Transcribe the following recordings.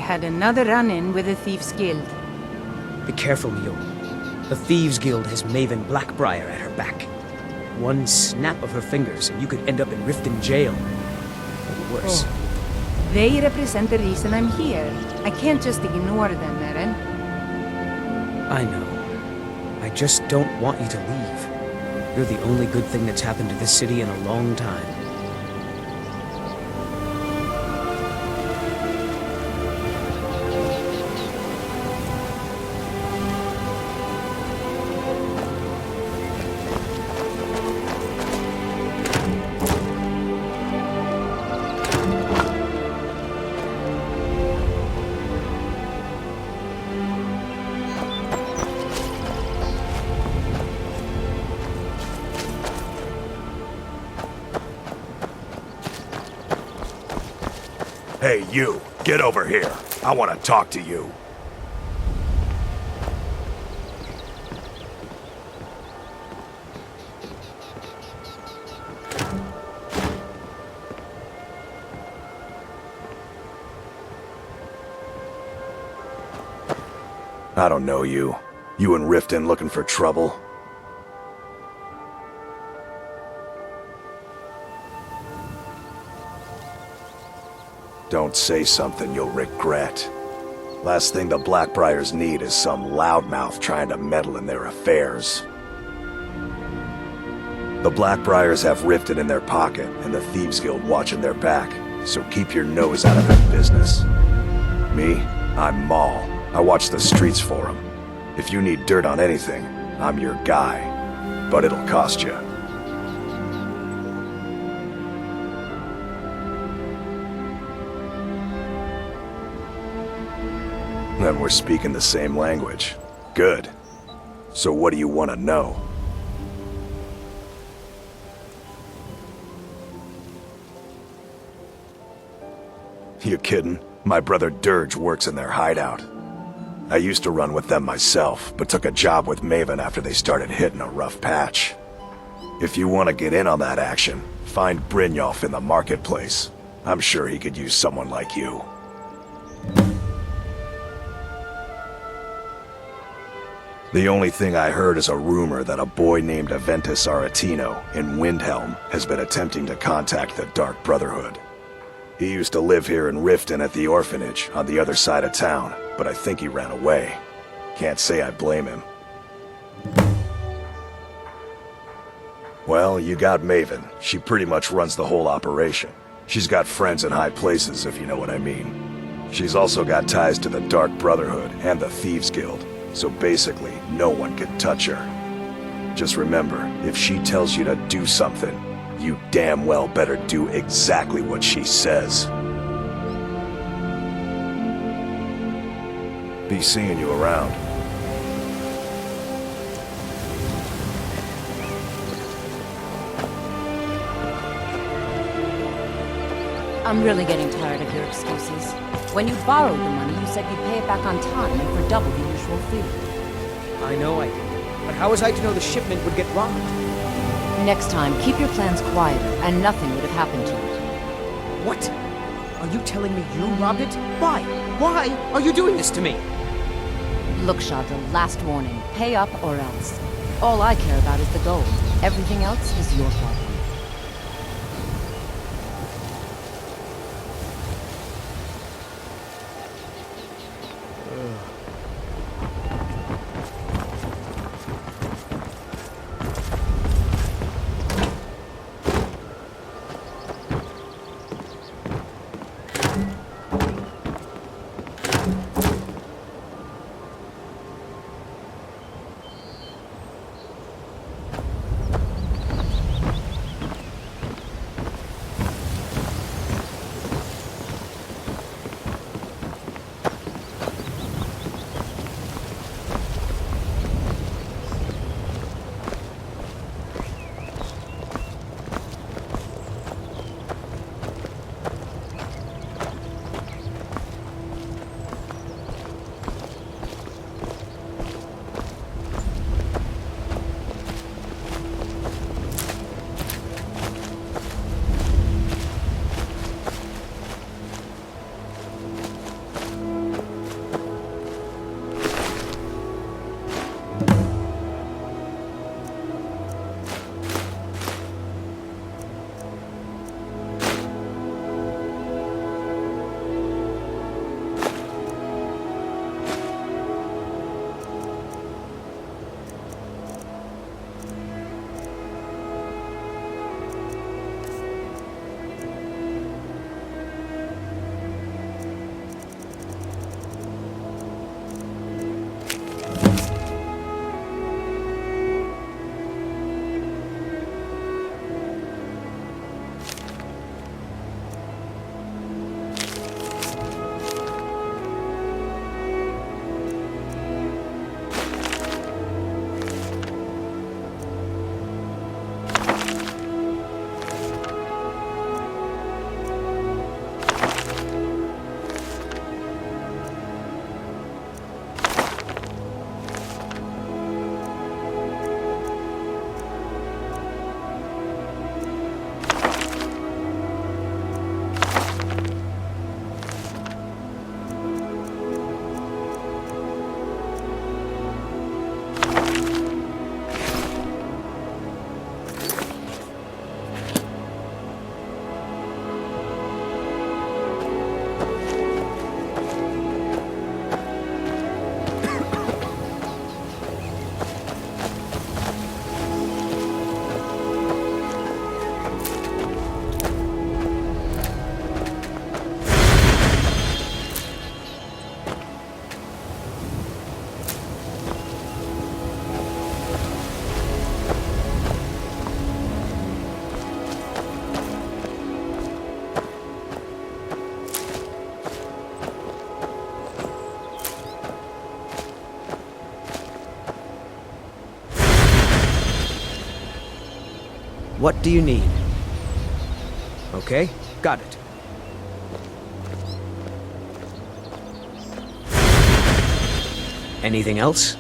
had another run-in with the Thieves Guild. Be careful, Mule. The Thieves Guild has Maven Blackbriar at her back. One snap of her fingers and you could end up in Riften jail. Or worse. They represent the reason I'm here. I can't just ignore them, Eren. I know. I just don't want you to leave. You're the only good thing that's happened to this city in a long time. Hey, you! Get over here! I want to talk to you! I don't know you. You and Riften looking for trouble? Don't say something you'll regret. Last thing the Blackbriars need is some loudmouth trying to meddle in their affairs. The Blackbriars have Riften in their pocket and the Thieves Guild watching their back, so keep your nose out of their business. Me? I'm Maul. I watch the streets for them. If you need dirt on anything, I'm your guy. But it'll cost you. Then we're speaking the same language. Good. So what do you want to know? You kidding? My brother Dirge works in their hideout. I used to run with them myself, but took a job with Maven after they started hitting a rough patch. If you want to get in on that action, find Brynjolf in the marketplace. I'm sure he could use someone like you. The only thing I heard is a rumor that a boy named Aventus Aretino in Windhelm has been attempting to contact the Dark Brotherhood. He used to live here in Riften at the orphanage on the other side of town, but I think he ran away. Can't say I blame him. Well, you got Maven. She pretty much runs the whole operation. She's got friends in high places, if you know what I mean. She's also got ties to the Dark Brotherhood and the Thieves Guild. So basically, no one can touch her. Just remember, if she tells you to do something, you damn well better do exactly what she says. Be seeing you around. I'm really getting tired of your excuses. When you borrowed the money, you said you'd pay it back on time and for double the usual fee. I know I did. But how was I to know the shipment would get robbed? Next time, keep your plans quieter, and nothing would have happened to it. What? Are you telling me you robbed it? Why? Why are you doing this to me? Look, Shadra, last warning. Pay up or else. All I care about is the gold. Everything else is your problem. What do you need? Okay, got it. Anything else?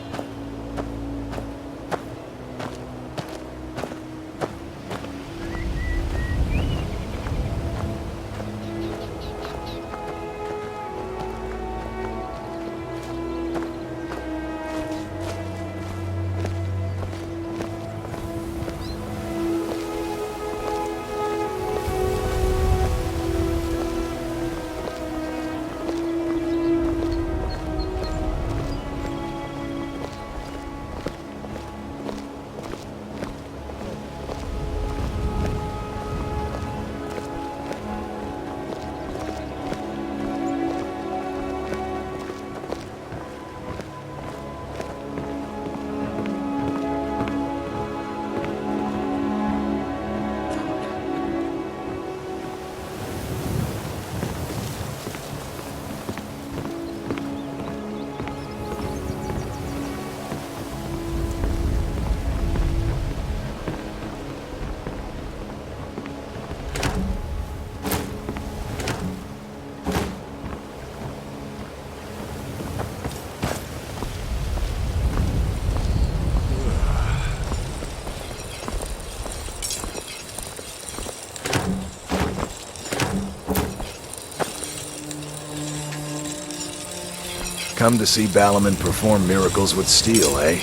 Come to see Balaman perform miracles with steel, eh?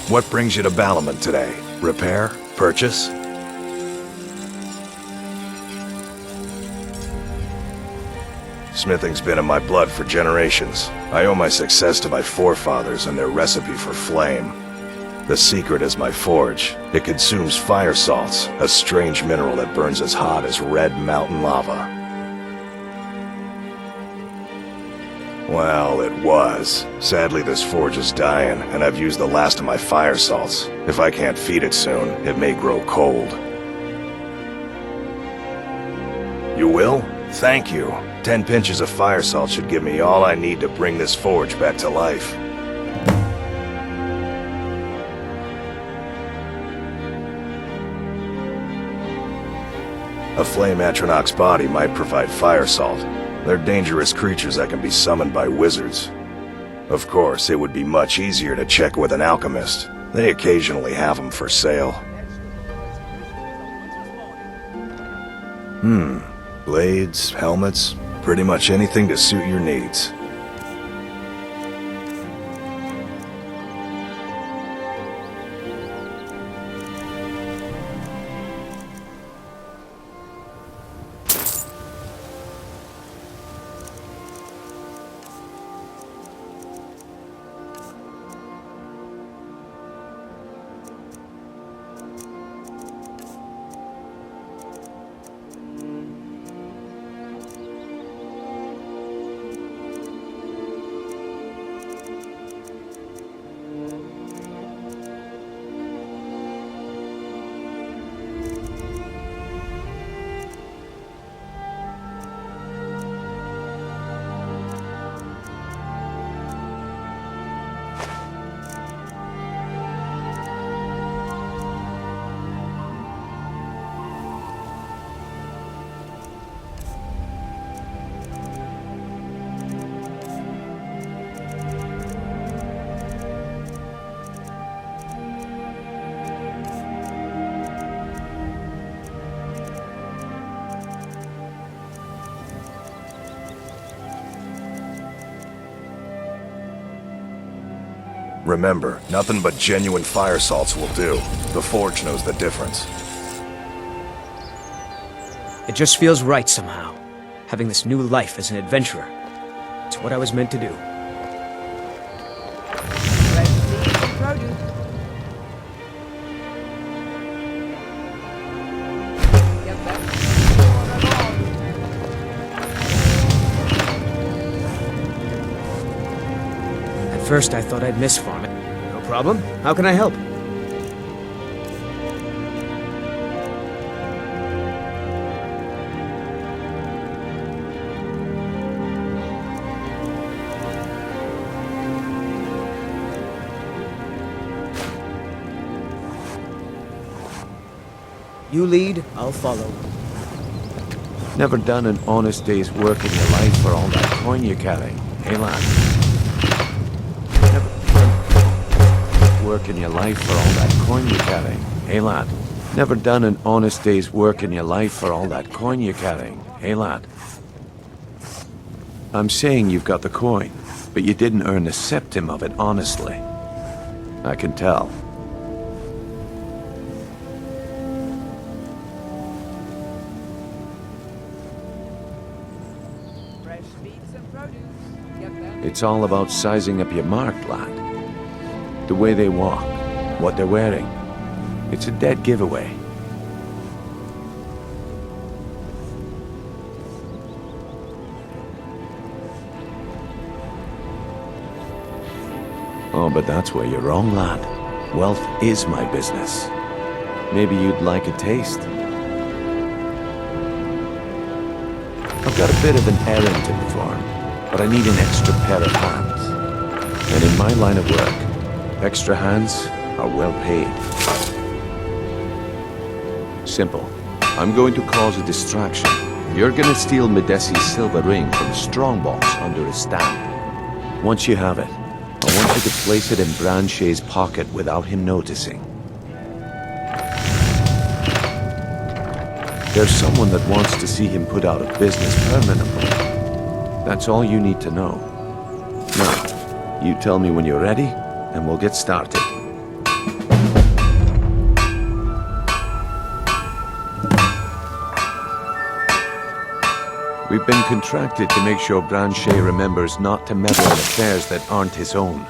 What brings you to Balaman today? Repair? Purchase? Smithing's been in my blood for generations. I owe my success to my forefathers and their recipe for flame. The secret is my forge. It consumes fire salts, a strange mineral that burns as hot as red mountain lava. Well, it was. Sadly, this forge is dying, and I've used the last of my fire salts. If I can't feed it soon, it may grow cold. You will? Thank you. 10 pinches of fire salt should give me all I need to bring this forge back to life. A flame Atronach's body might provide fire salt. They're dangerous creatures that can be summoned by wizards. Of course, it would be much easier to check with an alchemist. They occasionally have them for sale. Blades, helmets, pretty much anything to suit your needs. Remember, nothing but genuine fire salts will do. The forge knows the difference. It just feels right somehow, having this new life as an adventurer. It's what I was meant to do. Let's see the produce. Get back. At first I thought I'd miss farming. No problem. How can I help? You lead, I'll follow. Never done an honest day's work in your life for all that coin you carry, eh, lad? Never done work in your life for all that coin you carry, eh, lad? Never done an honest day's work in your life for all that coin you're carrying, eh, lad? I'm saying you've got the coin, but you didn't earn a septim of it honestly. I can tell. Fresh meats and produce. Get them. It's all about sizing up your mark, lad. The way they walk, what they're wearing. It's a dead giveaway. Oh, but that's where you're wrong, lad. Wealth is my business. Maybe you'd like a taste. I've got a bit of an errand to perform, but I need an extra pair of hands. And in my line of work, extra hands are well paid. Simple. I'm going to cause a distraction. You're gonna steal Medesi's silver ring from a strongbox under his stand. Once you have it, I want you to place it in Branche's pocket without him noticing. There's someone that wants to see him put out of business permanently. That's all you need to know. Now, you tell me when you're ready, and we'll get started. We've been contracted to make sure Branche remembers not to meddle in affairs that aren't his own.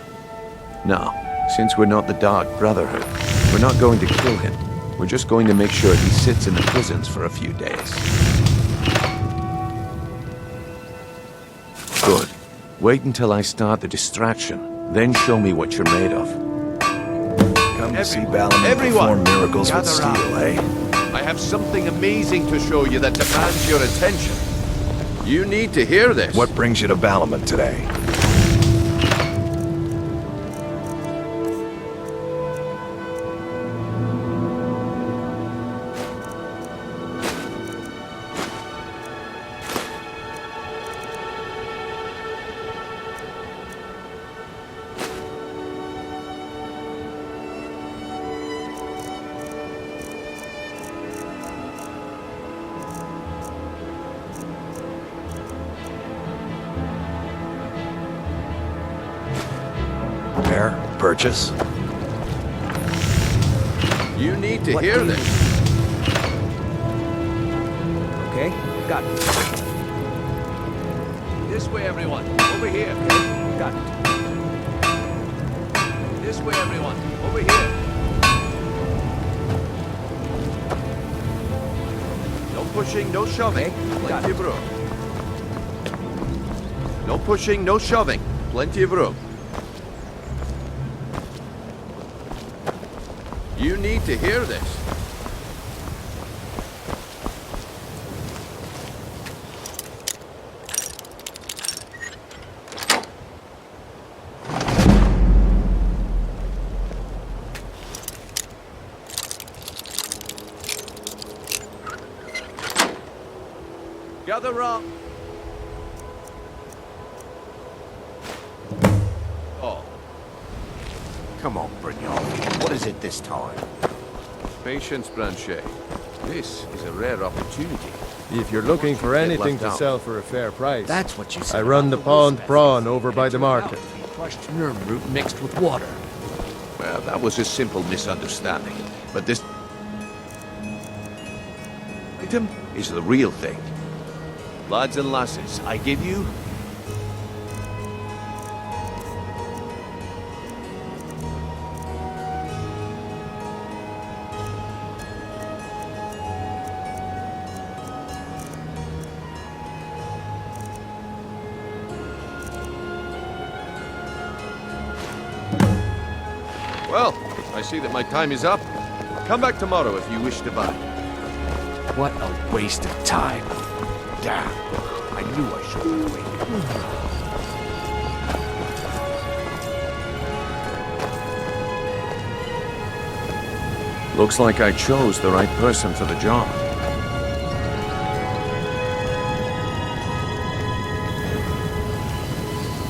Now, since we're not the Dark Brotherhood, we're not going to kill him. We're just going to make sure he sits in the prisons for a few days. Good. Wait until I start the distraction, then show me what you're made of. Come to see Balamon perform miracles with steel, eh? I have something amazing to show you that demands your attention. You need to hear this. What brings you to Balamon today? Purchase? You need to hear this. Okay, got it. This way, everyone. Over here. Got it. This way, everyone. Over here. No pushing, no shoving. Okay, got Plenty of room. No pushing, no shoving. Plenty of room. You need to hear this. Gather up. Oh. Come on, Brignon. What is it this time? Patience, Branche. This is a rare opportunity. If you're looking for Get anything left to out. sell for a fair price, That's what you said. I run the about pond wolf's prawn over by the market. Crushed nerve root mixed with water. Well, that was a simple misunderstanding. But this item is the real thing. Lads and lasses, I give you Well, I see that my time is up. Come back tomorrow if you wish to buy. What a waste of time. Damn. I knew I shouldn't have waited. Looks like I chose the right person for the job.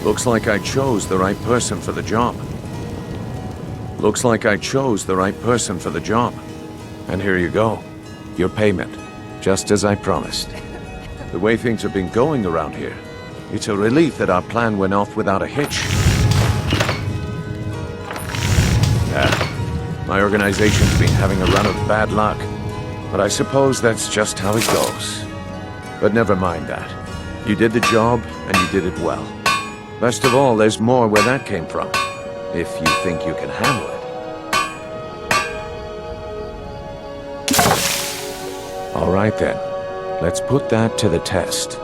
Looks like I chose the right person for the job. Looks like I chose the right person for the job. And here you go. Your payment. Just as I promised. The way things have been going around here, it's a relief that our plan went off without a hitch. My organization's been having a run of bad luck. But I suppose that's just how it goes. But never mind that. You did the job, and you did it well. Best of all, there's more where that came from. If you think you can handle it. All right then. Let's put that to the test.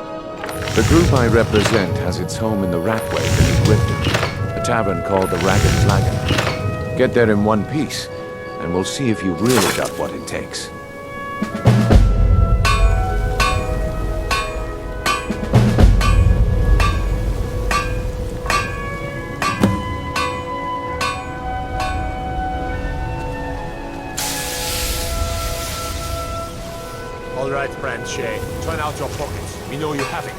The group I represent has its home in the Ratway beneath Riften, a tavern called the Ragged Flagon. Get there in one piece, and we'll see if you really got what it takes. All right, Branche. Turn out your pockets. We know you have it.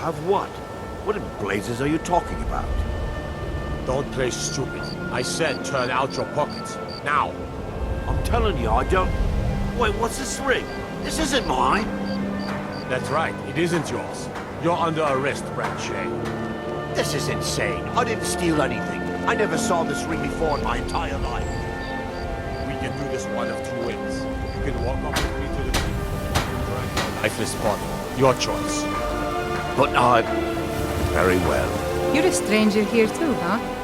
Have what? What in blazes are you talking about? Don't play stupid. I said turn out your pockets. Now. I'm telling you, I don't... Wait, what's this ring? This isn't mine. That's right. It isn't yours. You're under arrest, Branche. This is insane. I didn't steal anything. I never saw this ring before in my entire life. We can do this one of two ways. You can walk up with me to the keep. You can drag your lifeless body. Your choice. But I... Very well. You're a stranger here too, huh?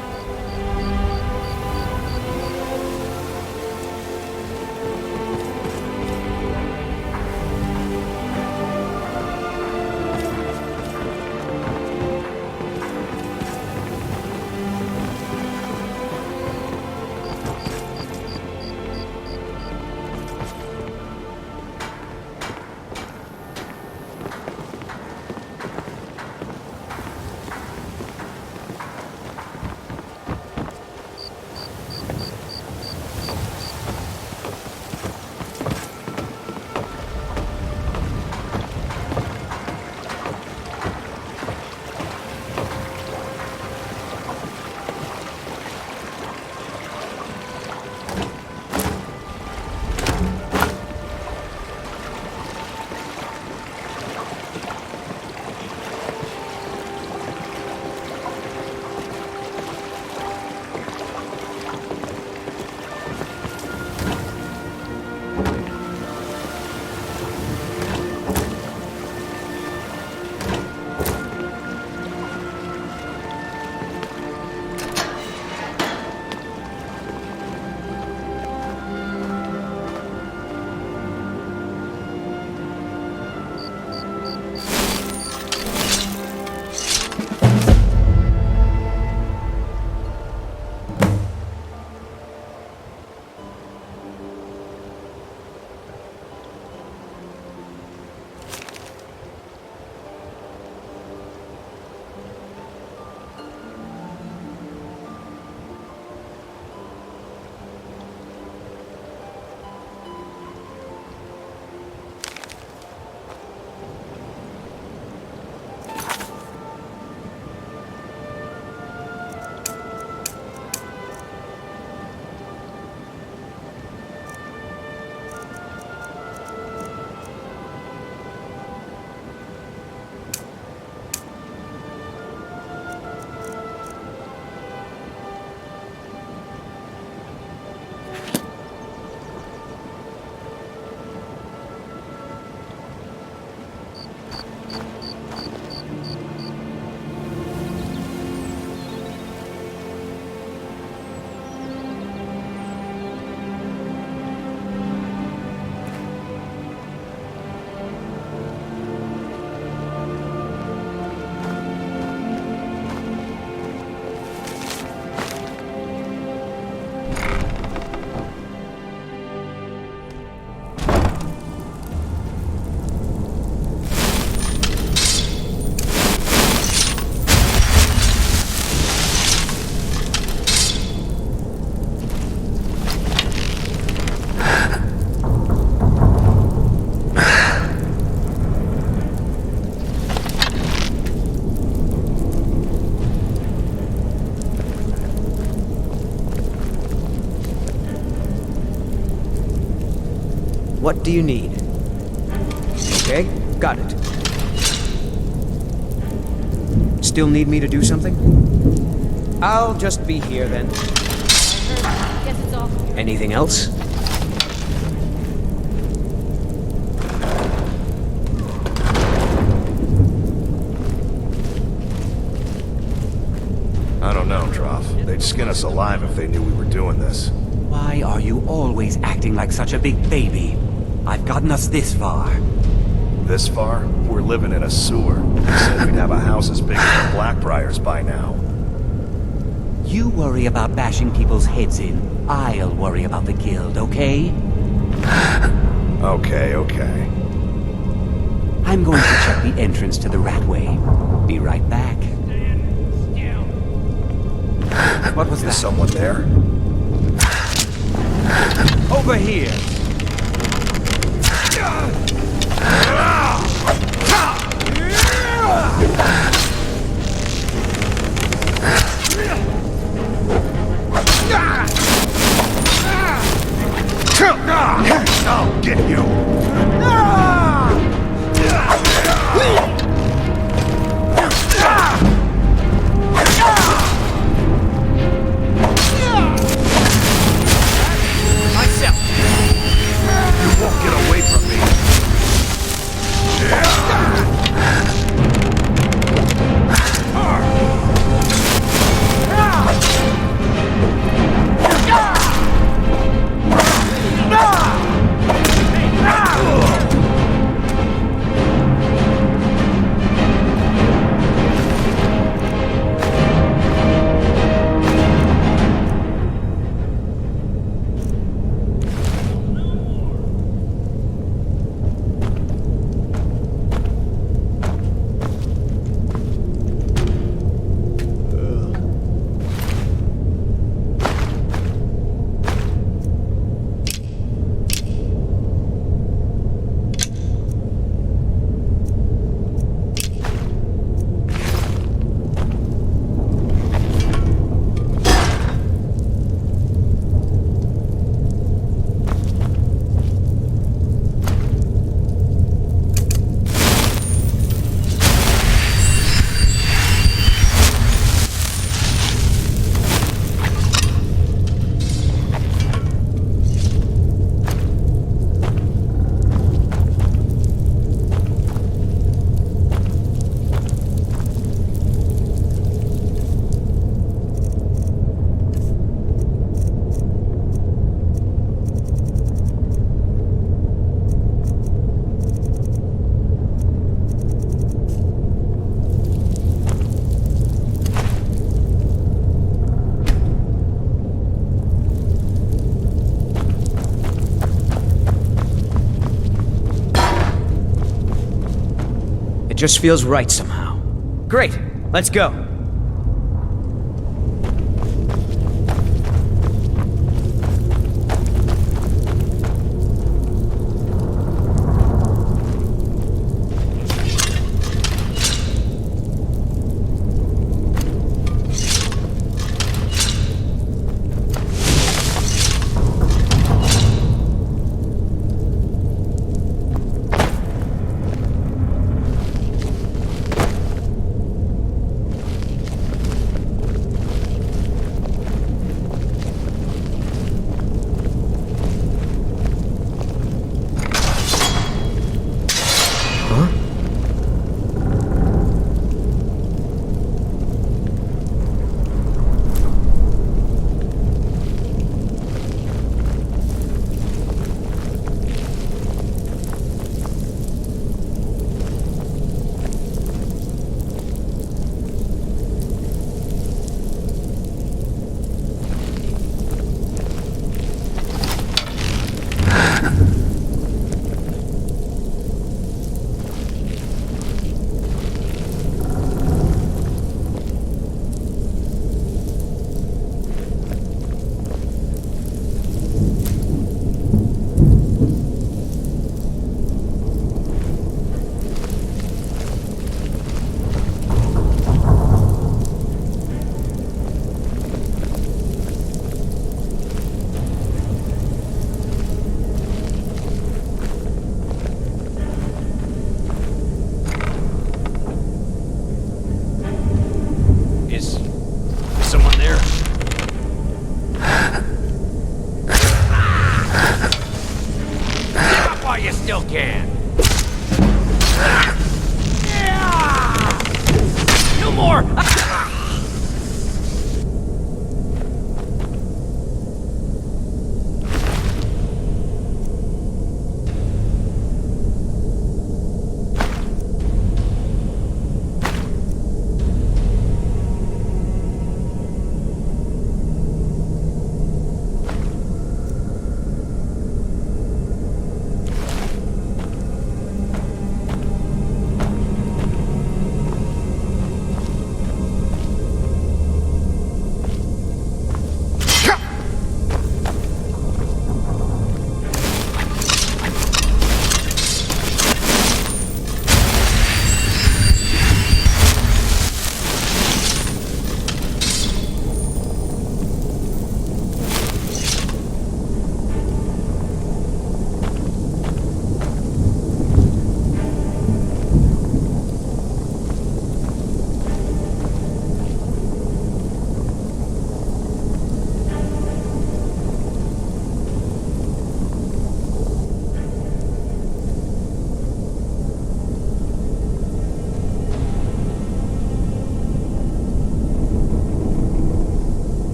What do you need? Okay, got it. Still need me to do something? I'll just be here then. Guess it's off. Anything else? I don't know, Trough. They'd skin us alive if they knew we were doing this. Why are you always acting like such a big baby? I've gotten us this far. This far? We're living in a sewer. They said we'd have a house as big as the Blackbriars by now. You worry about bashing people's heads in. I'll worry about the guild, okay? Okay. I'm going to check the entrance to the Ratway. Be right back. What was that? Is someone there? Over here! I'll get you! Myself! You won't get away from me! It just feels right somehow. Great, let's go.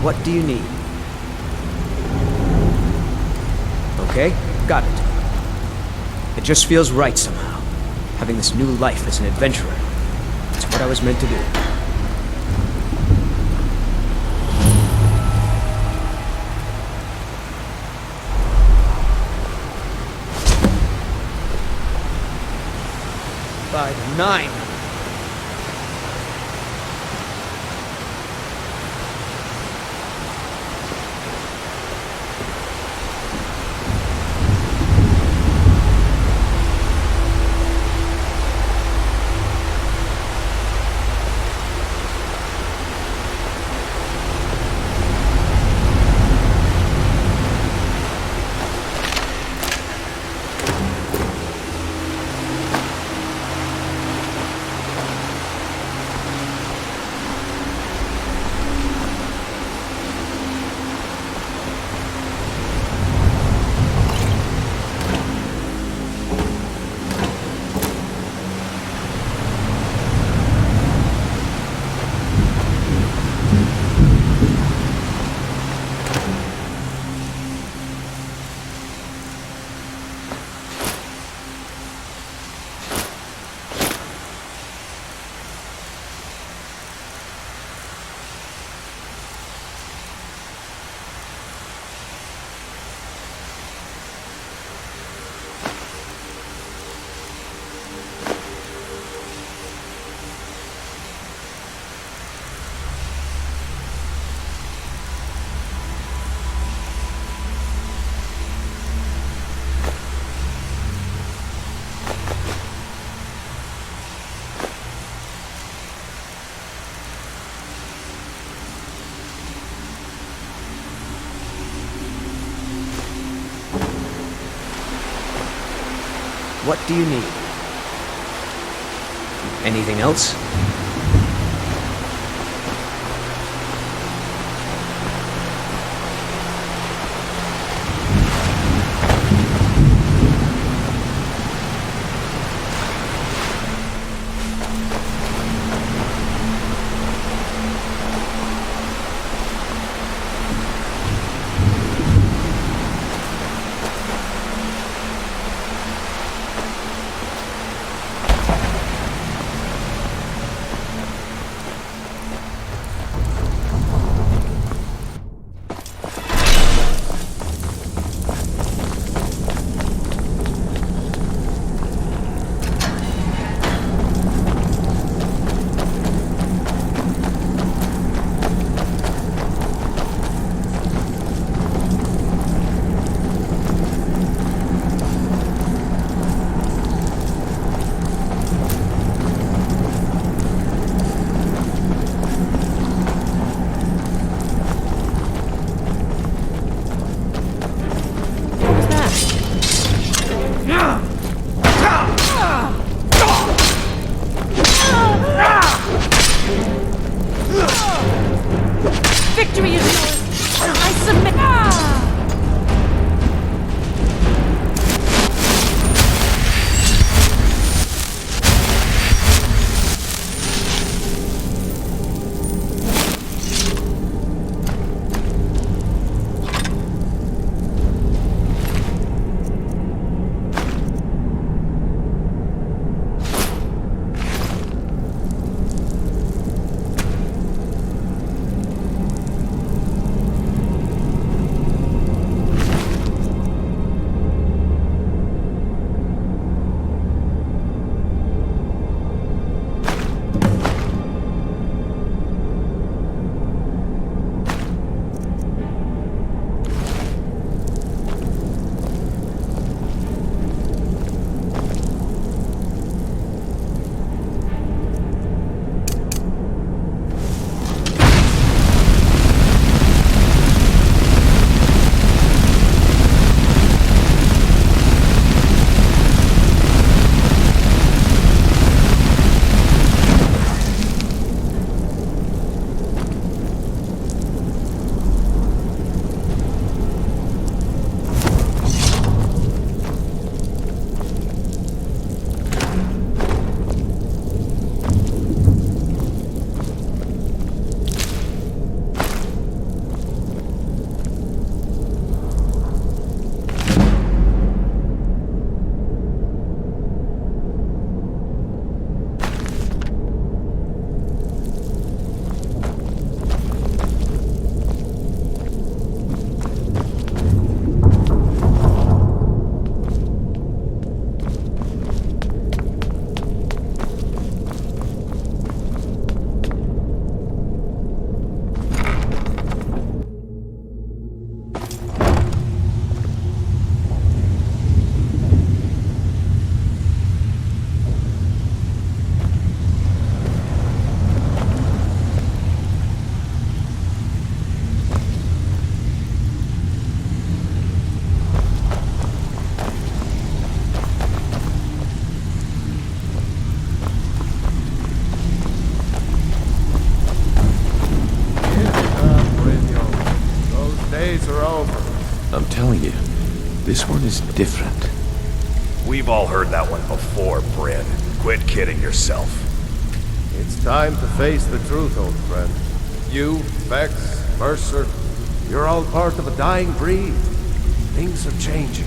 What do you need? Okay, got it. It just feels right somehow, having this new life as an adventurer. It's what I was meant to do. By the 9. What do you need? Anything else? Victory is yours! I submit! I'm telling you, this one is different. We've all heard that one before, Bryn. Quit kidding yourself. It's time to face the truth, old friend. You, Vex, Mercer, you're all part of a dying breed. Things are changing.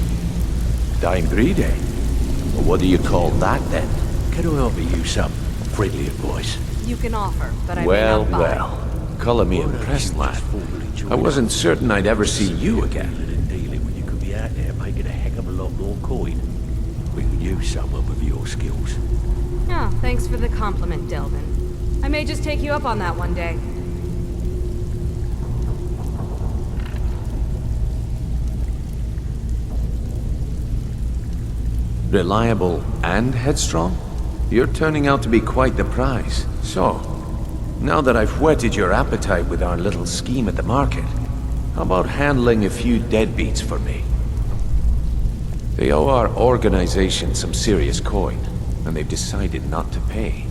Dying breed, eh? Well, what do you call that, then? Can I offer you some friendly advice? You can offer, but I Well, may not buy. well. Color me impressed, lad. I wasn't certain I'd ever see you again. Dealing when you could be out there making a heck of a lot more coin. We could use someone with your skills. Oh, thanks for the compliment, Delvin. I may just take you up on that one day. Reliable and headstrong? You're turning out to be quite the prize. So, now that I've whetted your appetite with our little scheme at the market, how about handling a few deadbeats for me? They owe our organization some serious coin, and they've decided not to pay.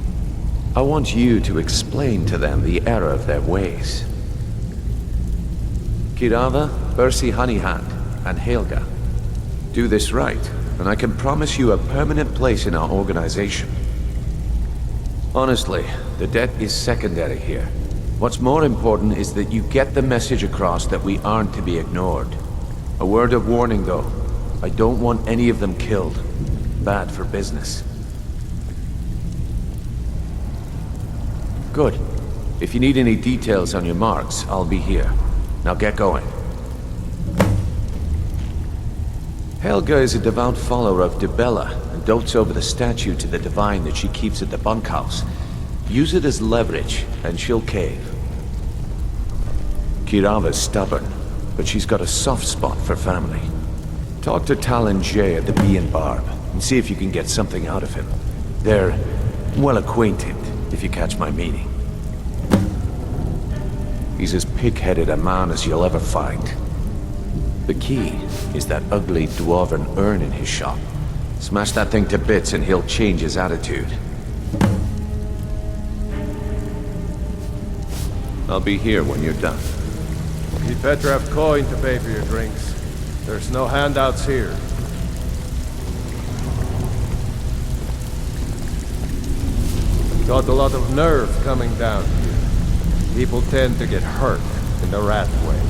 I want you to explain to them the error of their ways. Kirava, Bersi Honeyhand, and Helga. Do this right, and I can promise you a permanent place in our organization. Honestly, the debt is secondary here. What's more important is that you get the message across that we aren't to be ignored. A word of warning, though. I don't want any of them killed. Bad for business. Good. If you need any details on your marks, I'll be here. Now get going. Helga is a devout follower of Dibella and dotes over the statue to the divine that she keeps at the bunkhouse. Use it as leverage, and she'll cave. Kirava's stubborn, but she's got a soft spot for family. Talk to Talon Jay at the Bee and Barb, and see if you can get something out of him. They're well acquainted, if you catch my meaning. He's as pig-headed a man as you'll ever find. The key is that ugly dwarven urn in his shop. Smash that thing to bits and he'll change his attitude. I'll be here when you're done. You'd better have coin to pay for your drinks. There's no handouts here. Got a lot of nerve coming down here. People tend to get hurt in the rat way.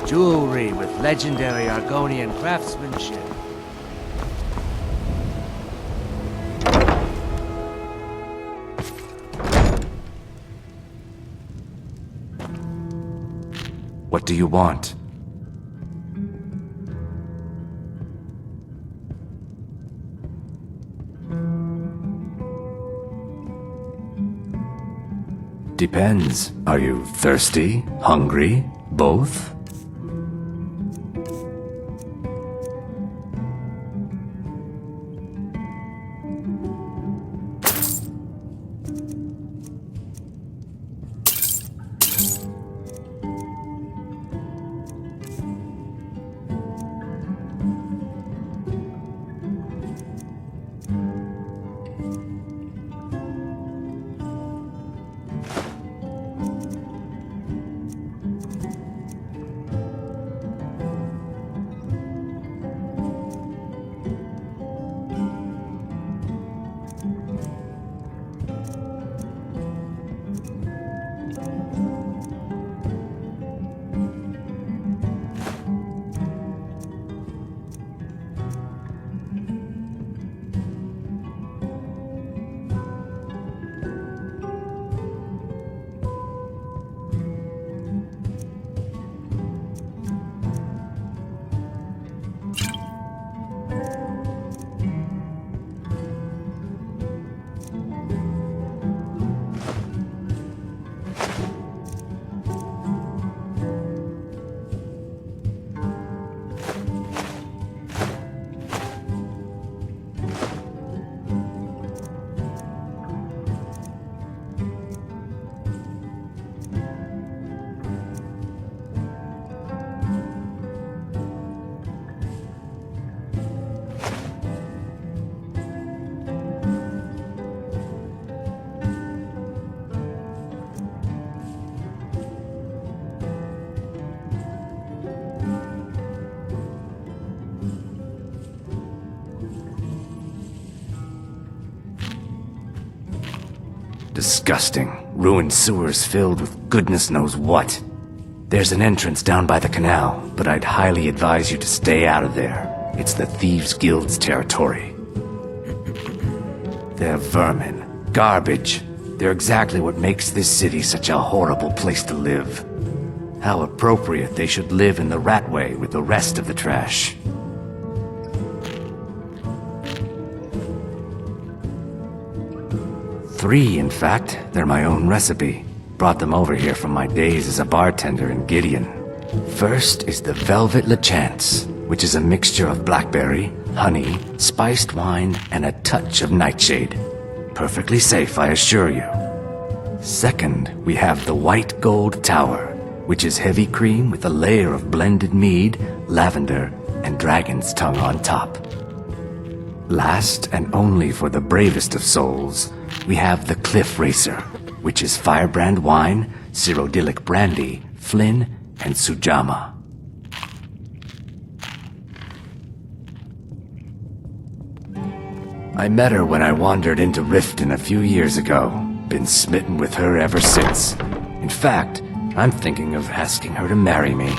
Jewelry with legendary Argonian craftsmanship. What do you want? Depends. Are you thirsty? Hungry? Both? Disgusting. Ruined sewers filled with goodness knows what. There's an entrance down by the canal, but I'd highly advise you to stay out of there. It's the Thieves Guild's territory. They're vermin. Garbage. They're exactly what makes this city such a horrible place to live. How appropriate they should live in the Ratway with the rest of the trash. Three, in fact. They're my own recipe. Brought them over here from my days as a bartender in Gideon. First is the Velvet Lechance, which is a mixture of blackberry, honey, spiced wine, and a touch of nightshade. Perfectly safe, I assure you. Second, we have the White Gold Tower, which is heavy cream with a layer of blended mead, lavender, and dragon's tongue on top. Last, and only for the bravest of souls, we have the Cliff Racer, which is firebrand wine, cyrodiilic brandy, Flynn, and Sujama. I met her when I wandered into Riften a few years ago. Been smitten with her ever since. In fact, I'm thinking of asking her to marry me.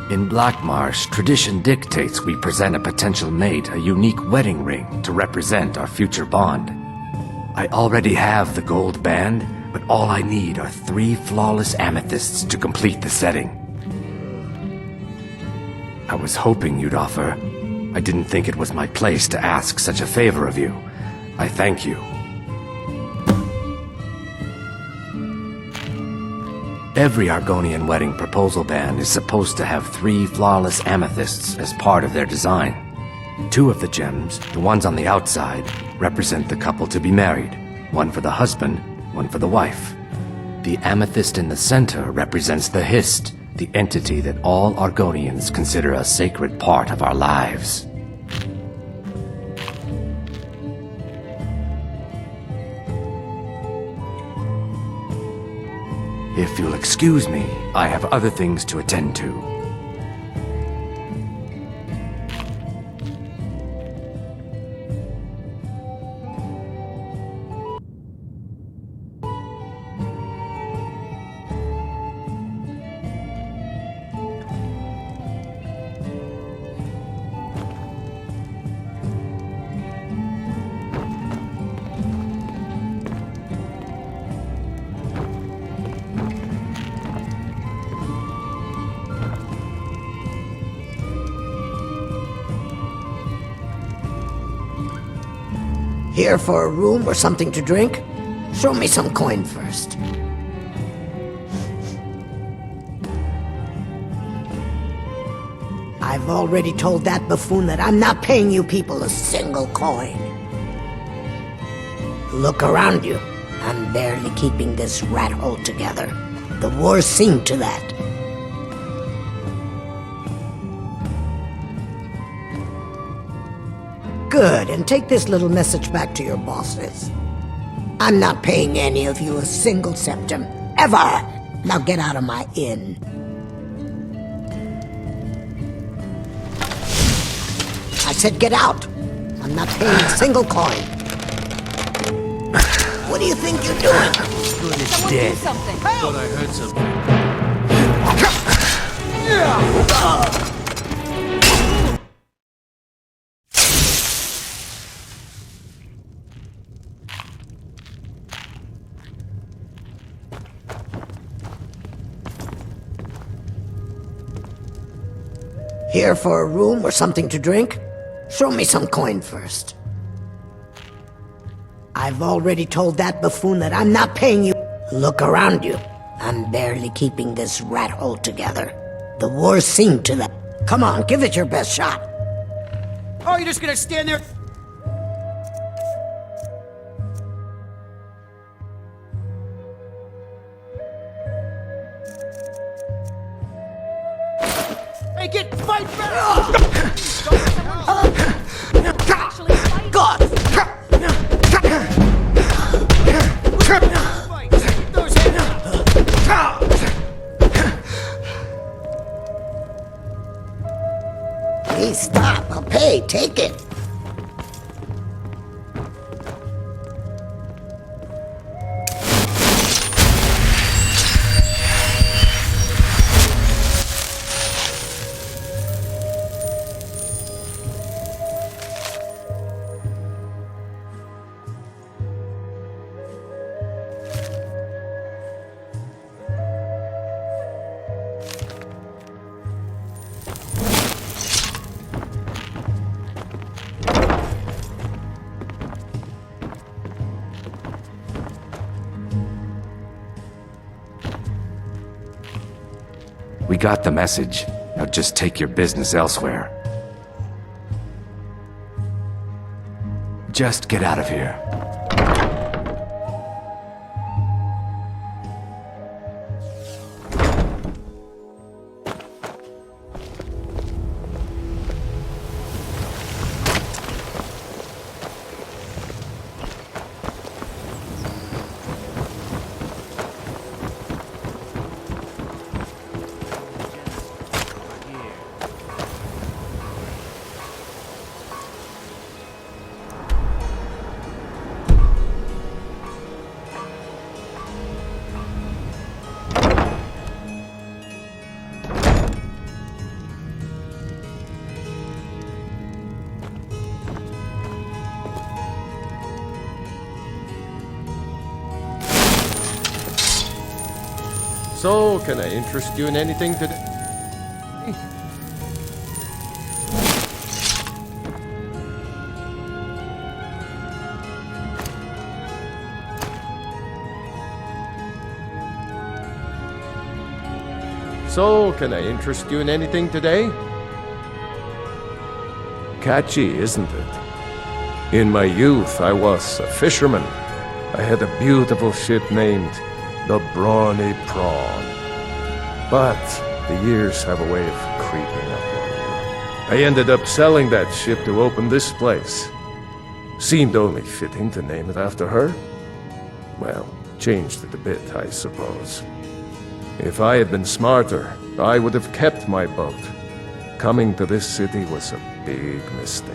In Blackmarsh, tradition dictates we present a potential mate a unique wedding ring to represent our future bond. I already have the gold band, but all I need are 3 flawless amethysts to complete the setting. I was hoping you'd offer. I didn't think it was my place to ask such a favor of you. I thank you. Every Argonian wedding proposal band is supposed to have 3 flawless amethysts as part of their design. 2 of the gems, the ones on the outside, represent the couple to be married. 1 for the husband, 1 for the wife. The amethyst in the center represents the Hist, the entity that all Argonians consider a sacred part of our lives. If you'll excuse me, I have other things to attend to. Here for a room or something to drink? Show me some coin first. I've already told that buffoon that I'm not paying you people a single coin. Look around you. I'm barely keeping this rat hole together. The war's seen to that. Good, and take this little message back to your bosses. I'm not paying any of you a single septim, ever! Now get out of my inn. I said get out! I'm not paying a single coin. What do you think you're doing? Someone do something! Thought I heard something. Here for a room or something to drink? Show me some coin first. I've already told that buffoon that I'm not paying you. Look around you. I'm barely keeping this rat hole together. The war's seen to that. Come on, give it your best shot. Oh, you're just gonna stand there? Hey, get fight back! God! Please stop. I'll pay. Take it. We got the message. Now just take your business elsewhere. Just get out of here. So, can I interest you in anything today? So, can I interest you in anything today? Catchy, isn't it? In my youth, I was a fisherman. I had a beautiful ship named the Brawny Prawn. But the years have a way of creeping up on you. I ended up selling that ship to open this place. Seemed only fitting to name it after her. Well, changed it a bit, I suppose. If I had been smarter, I would have kept my boat. Coming to this city was a big mistake.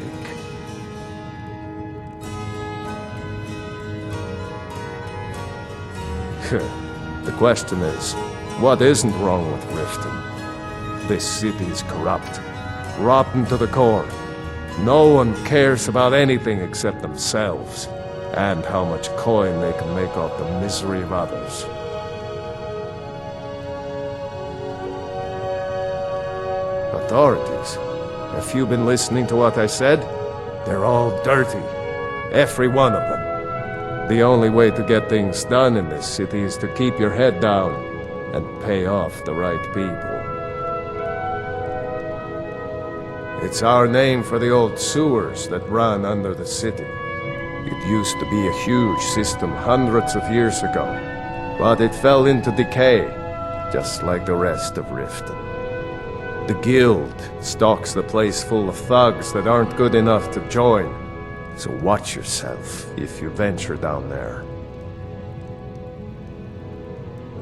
The question is, what isn't wrong with Riften? This city's corrupt, rotten to the core. No one cares about anything except themselves, and how much coin they can make off the misery of others. Authorities, have you been listening to what I said? They're all dirty. Every one of them. The only way to get things done in this city is to keep your head down and pay off the right people. It's our name for the old sewers that run under the city. It used to be a huge system hundreds of years ago, but it fell into decay, just like the rest of Riften. The guild stocks the place full of thugs that aren't good enough to join, so watch yourself if you venture down there.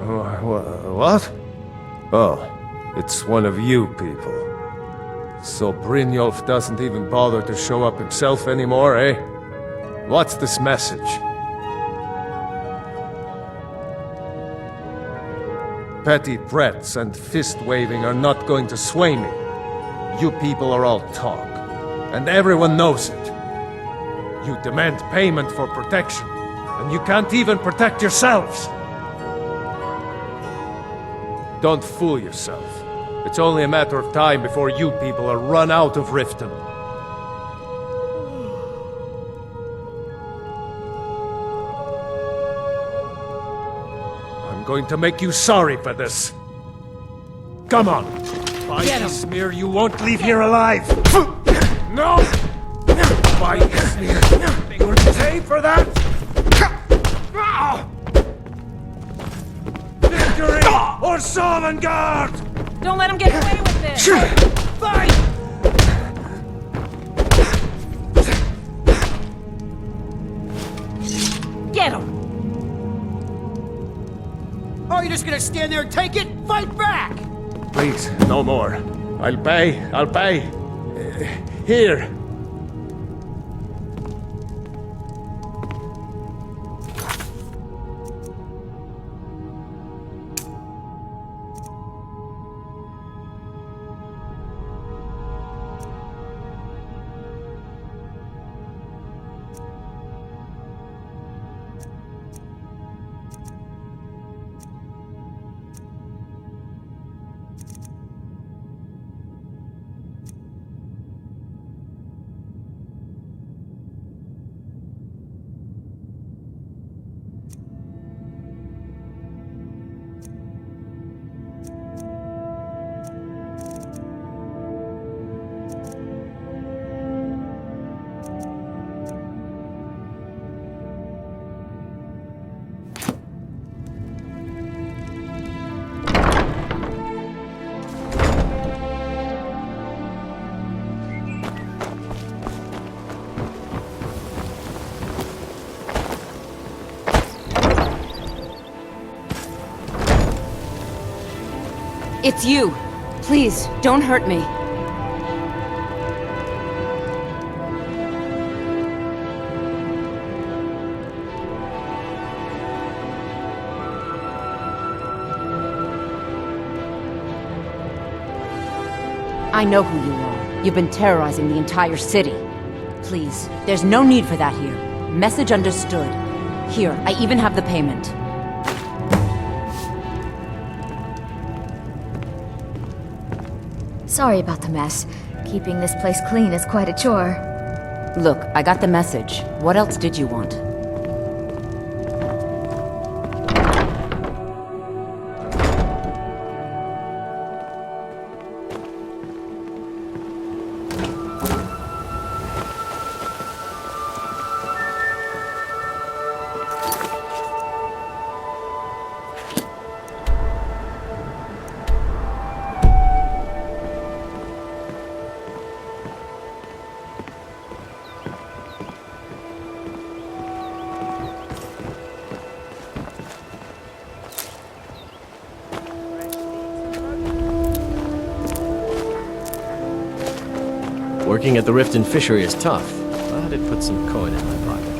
What? Oh, it's one of you people. So Brynjolf doesn't even bother to show up himself anymore, eh? What's this message? Petty threats and fist-waving are not going to sway me. You people are all talk, and everyone knows it. You demand payment for protection, and you can't even protect yourselves. Don't fool yourself. It's only a matter of time before you people are run out of Riften. I'm going to make you sorry for this. Come on. By Smear, you won't leave here alive. No! By Smear, they will pay for that. Victory or Sovngarde! Don't let him get away with this! Fight! Get him! Oh, you're just gonna stand there and take it? Fight back! Please, no more. I'll pay. Here. It's you. Please, don't hurt me. I know who you are. You've been terrorizing the entire city. Please, there's no need for that here. Message understood. Here, I even have the payment. Sorry about the mess. Keeping this place clean is quite a chore. Look, I got the message. What else did you want? Working at the Riften fishery is tough, but it puts some coin in my pocket.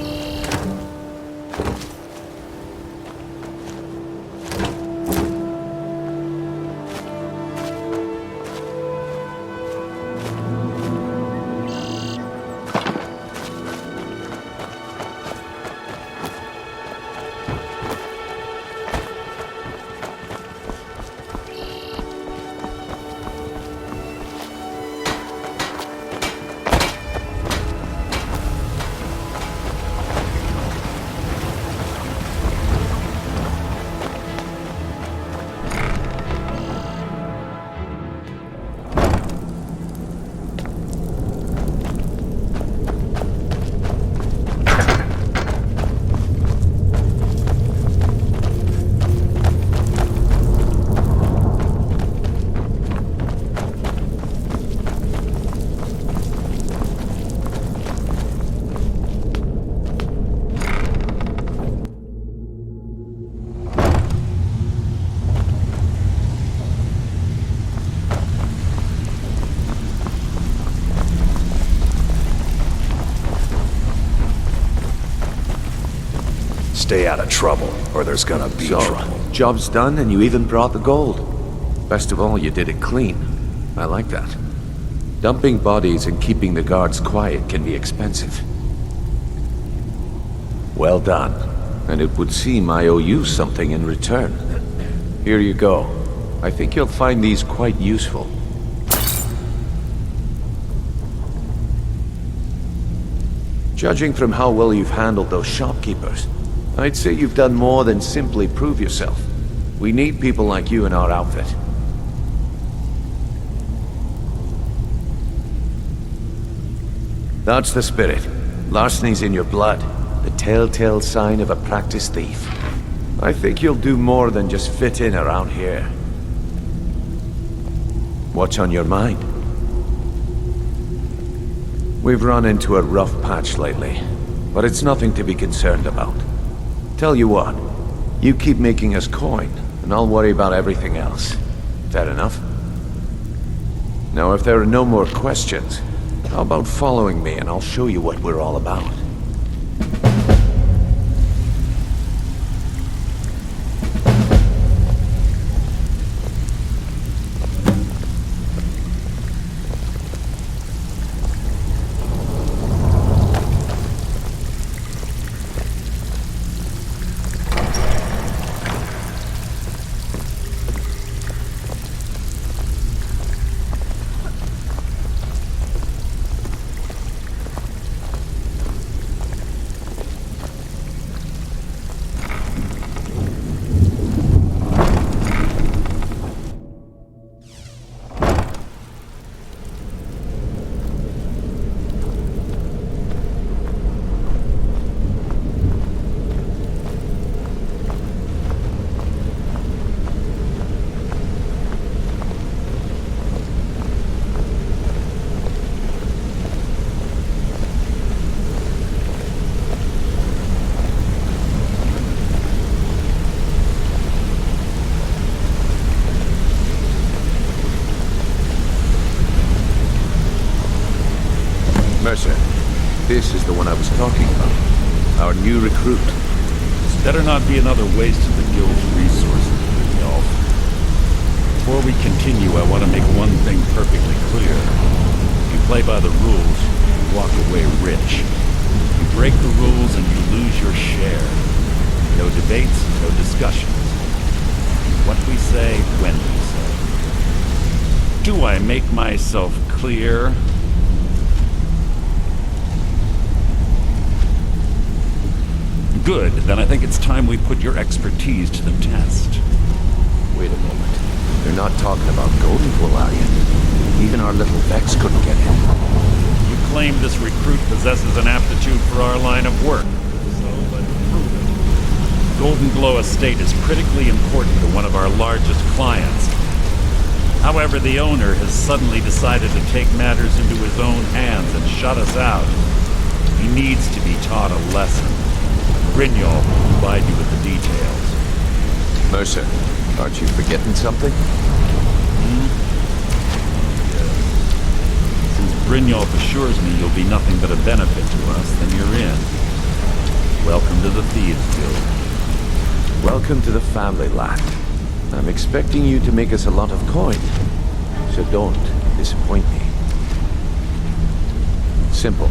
Stay out of trouble, or there's gonna be trouble. Job's done and you even brought the gold. Best of all, you did it clean. I like that. Dumping bodies and keeping the guards quiet can be expensive. Well done. And it would seem I owe you something in return. Here you go. I think you'll find these quite useful. Judging from how well you've handled those shopkeepers, I'd say you've done more than simply prove yourself. We need people like you in our outfit. That's the spirit. Larceny's in your blood. The telltale sign of a practiced thief. I think you'll do more than just fit in around here. What's on your mind? We've run into a rough patch lately, but it's nothing to be concerned about. Tell you what, you keep making us coin, and I'll worry about everything else. Fair enough? Now, if there are no more questions, how about following me and I'll show you what we're all about? Mercer, this is the one I was talking about. Our new recruit. This better not be another waste of the guild's resources, Elf. Before we continue, I want to make one thing perfectly clear. If you play by the rules, you walk away rich. You break the rules and you lose your share. No debates, no discussions. What we say, when we say. Do I make myself clear? Good, then I think it's time we put your expertise to the test. Wait a moment. You're not talking about Goldenpool, are you? Even our little Vex couldn't get him. You claim this recruit possesses an aptitude for our line of work. So let's prove it. Golden Glow Estate is critically important to one of our largest clients. However, the owner has suddenly decided to take matters into his own hands and shut us out. He needs to be taught a lesson. Brynjol will provide you with the details. Mercer, aren't you forgetting something? Yes. Since Brynjol assures me you'll be nothing but a benefit to us, then you're in. Welcome to the Thieves Guild. Welcome to the family, lad. I'm expecting you to make us a lot of coin, so don't disappoint me. Simple.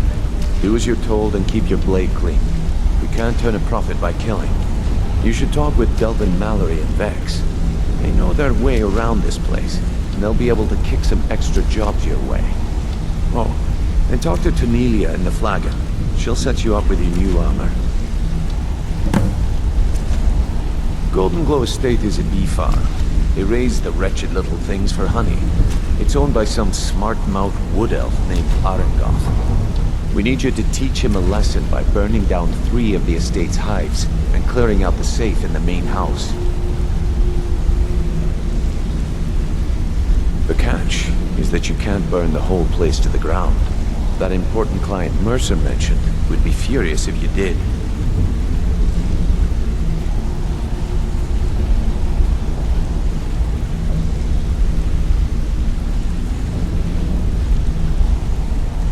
Do as you're told and keep your blade clean. We can't turn a profit by killing. You should talk with Delvin, Mallory, and Vex. They know their way around this place, and they'll be able to kick some extra jobs your way. Oh, and talk to Tanelia in the Flagon. She'll set you up with your new armor. Golden Glow Estate is a bee farm. They raise the wretched little things for honey. It's owned by some smart-mouthed wood elf named Arengoth. We need you to teach him a lesson by burning down 3 of the estate's hives and clearing out the safe in the main house. The catch is that you can't burn the whole place to the ground. That important client Mercer mentioned would be furious if you did.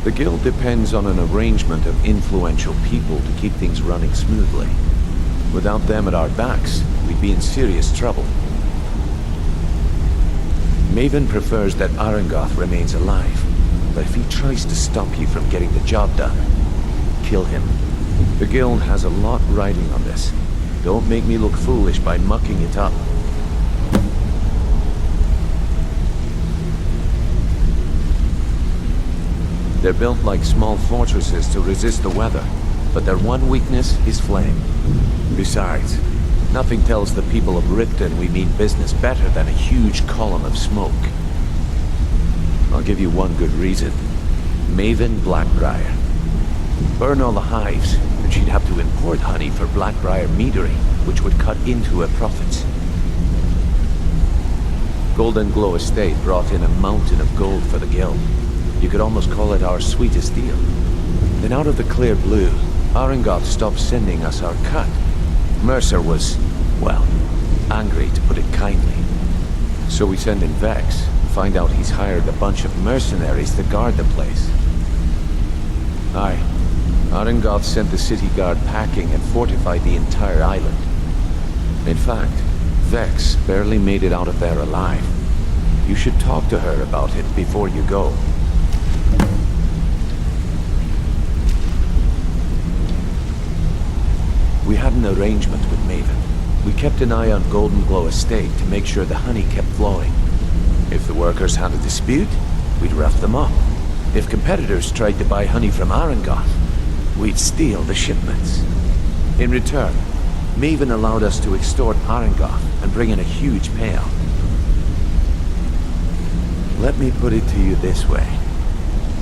The guild depends on an arrangement of influential people to keep things running smoothly. Without them at our backs, we'd be in serious trouble. Maven prefers that Arangoth remains alive, but if he tries to stop you from getting the job done, kill him. The Guild has a lot riding on this. Don't make me look foolish by mucking it up. They're built like small fortresses to resist the weather, but their one weakness is flame. Besides, nothing tells the people of Riften we mean business better than a huge column of smoke. I'll give you one good reason. Maven Blackbriar. Burn all the hives, and she'd have to import honey for Blackbriar meadery, which would cut into her profits. Golden Glow Estate brought in a mountain of gold for the Guild. You could almost call it our sweetest deal. Then out of the clear blue, Arangoth stopped sending us our cut. Mercer was, well, angry to put it kindly. So we send in Vex, find out he's hired a bunch of mercenaries to guard the place. Aye, Arangoth sent the city guard packing and fortified the entire island. In fact, Vex barely made it out of there alive. You should talk to her about it before you go. We had an arrangement with Maven. We kept an eye on Golden Glow Estate to make sure the honey kept flowing. If the workers had a dispute, we'd rough them up. If competitors tried to buy honey from Arangoth, we'd steal the shipments. In return, Maven allowed us to extort Arangoth and bring in a huge payout. Let me put it to you this way.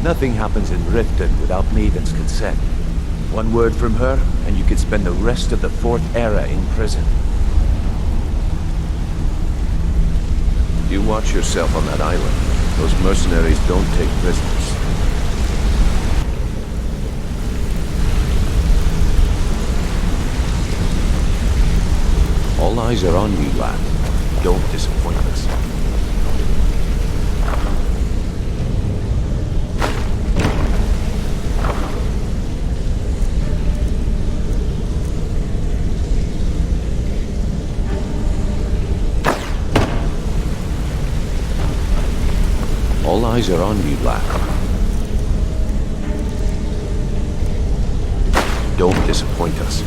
Nothing happens in Riften without Maven's consent. One word from her, and you could spend the rest of the Fourth Era in prison. You watch yourself on that island. Those mercenaries don't take prisoners. All eyes are on you, lad. Don't disappoint us. All eyes are on you, lad. Don't disappoint us.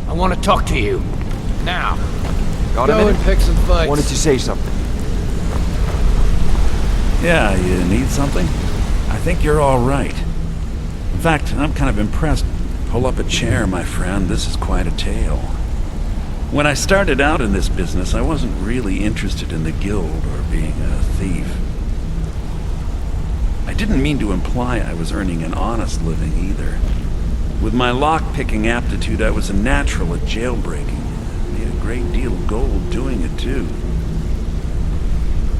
I want to talk to you. Now. Got a minute? and pick some fights. Wanted to say something. Yeah, you need something? I think you're all right. In fact, I'm kind of impressed. Pull up a chair, my friend. This is quite a tale. When I started out in this business, I wasn't really interested in the guild or being a thief. I didn't mean to imply I was earning an honest living either. With my lock-picking aptitude, I was a natural at jailbreaking. Made a great deal of gold doing it, too.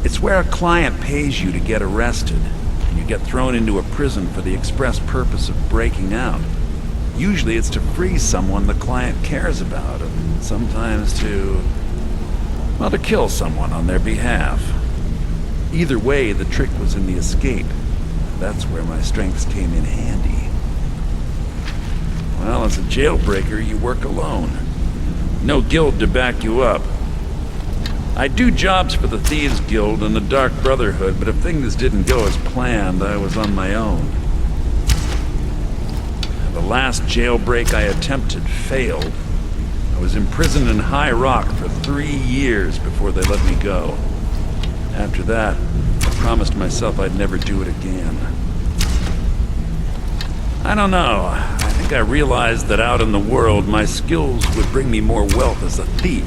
It's where a client pays you to get arrested, and you get thrown into a prison for the express purpose of breaking out. Usually it's to free someone the client cares about, and sometimes to kill someone on their behalf. Either way, the trick was in the escape. That's where my strengths came in handy. Well, as a jailbreaker, you work alone. No guild to back you up. I do jobs for the Thieves Guild and the Dark Brotherhood, but if things didn't go as planned, I was on my own. The last jailbreak I attempted failed. I was imprisoned in High Rock for 3 years before they let me go. After that, I promised myself I'd never do it again. I don't know. I think I realized that out in the world, my skills would bring me more wealth as a thief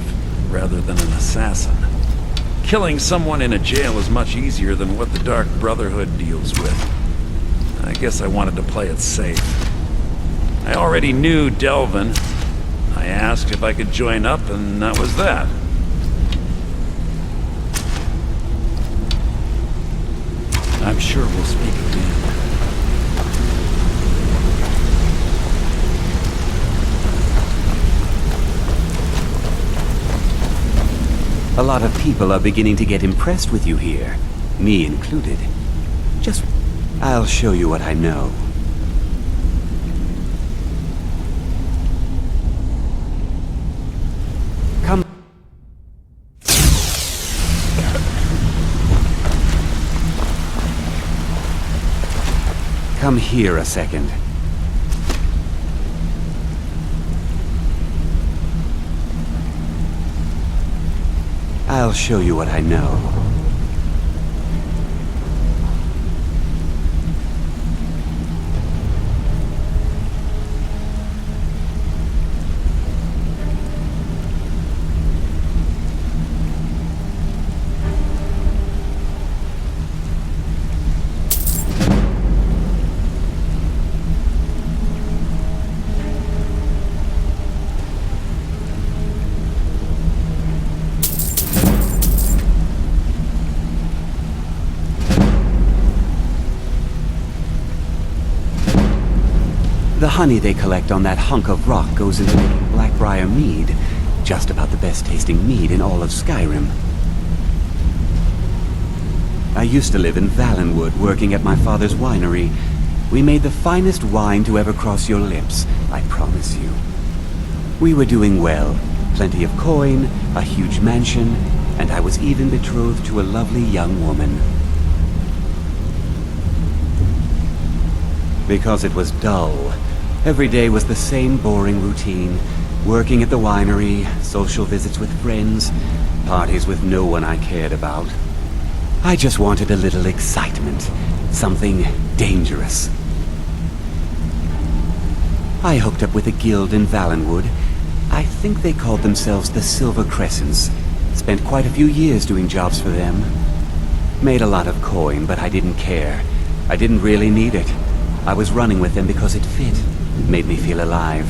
rather than an assassin. Killing someone in a jail is much easier than what the Dark Brotherhood deals with. I guess I wanted to play it safe. I already knew Delvin. I asked if I could join up, and that was that. I'm sure we'll speak again. A lot of people are beginning to get impressed with you here, me included. I'll show you what I know. Come. Come here a second. I'll show you what I know. The honey they collect on that hunk of rock goes into making Blackbriar mead. Just about the best tasting mead in all of Skyrim. I used to live in Valenwood, working at my father's winery. We made the finest wine to ever cross your lips, I promise you. We were doing well. Plenty of coin, a huge mansion, and I was even betrothed to a lovely young woman. Because it was dull. Every day was the same boring routine. Working at the winery, social visits with friends, parties with no one I cared about. I just wanted a little excitement. Something dangerous. I hooked up with a guild in Valenwood. I think they called themselves the Silver Crescents. Spent quite a few years doing jobs for them. Made a lot of coin, but I didn't care. I didn't really need it. I was running with them because it fit. It made me feel alive.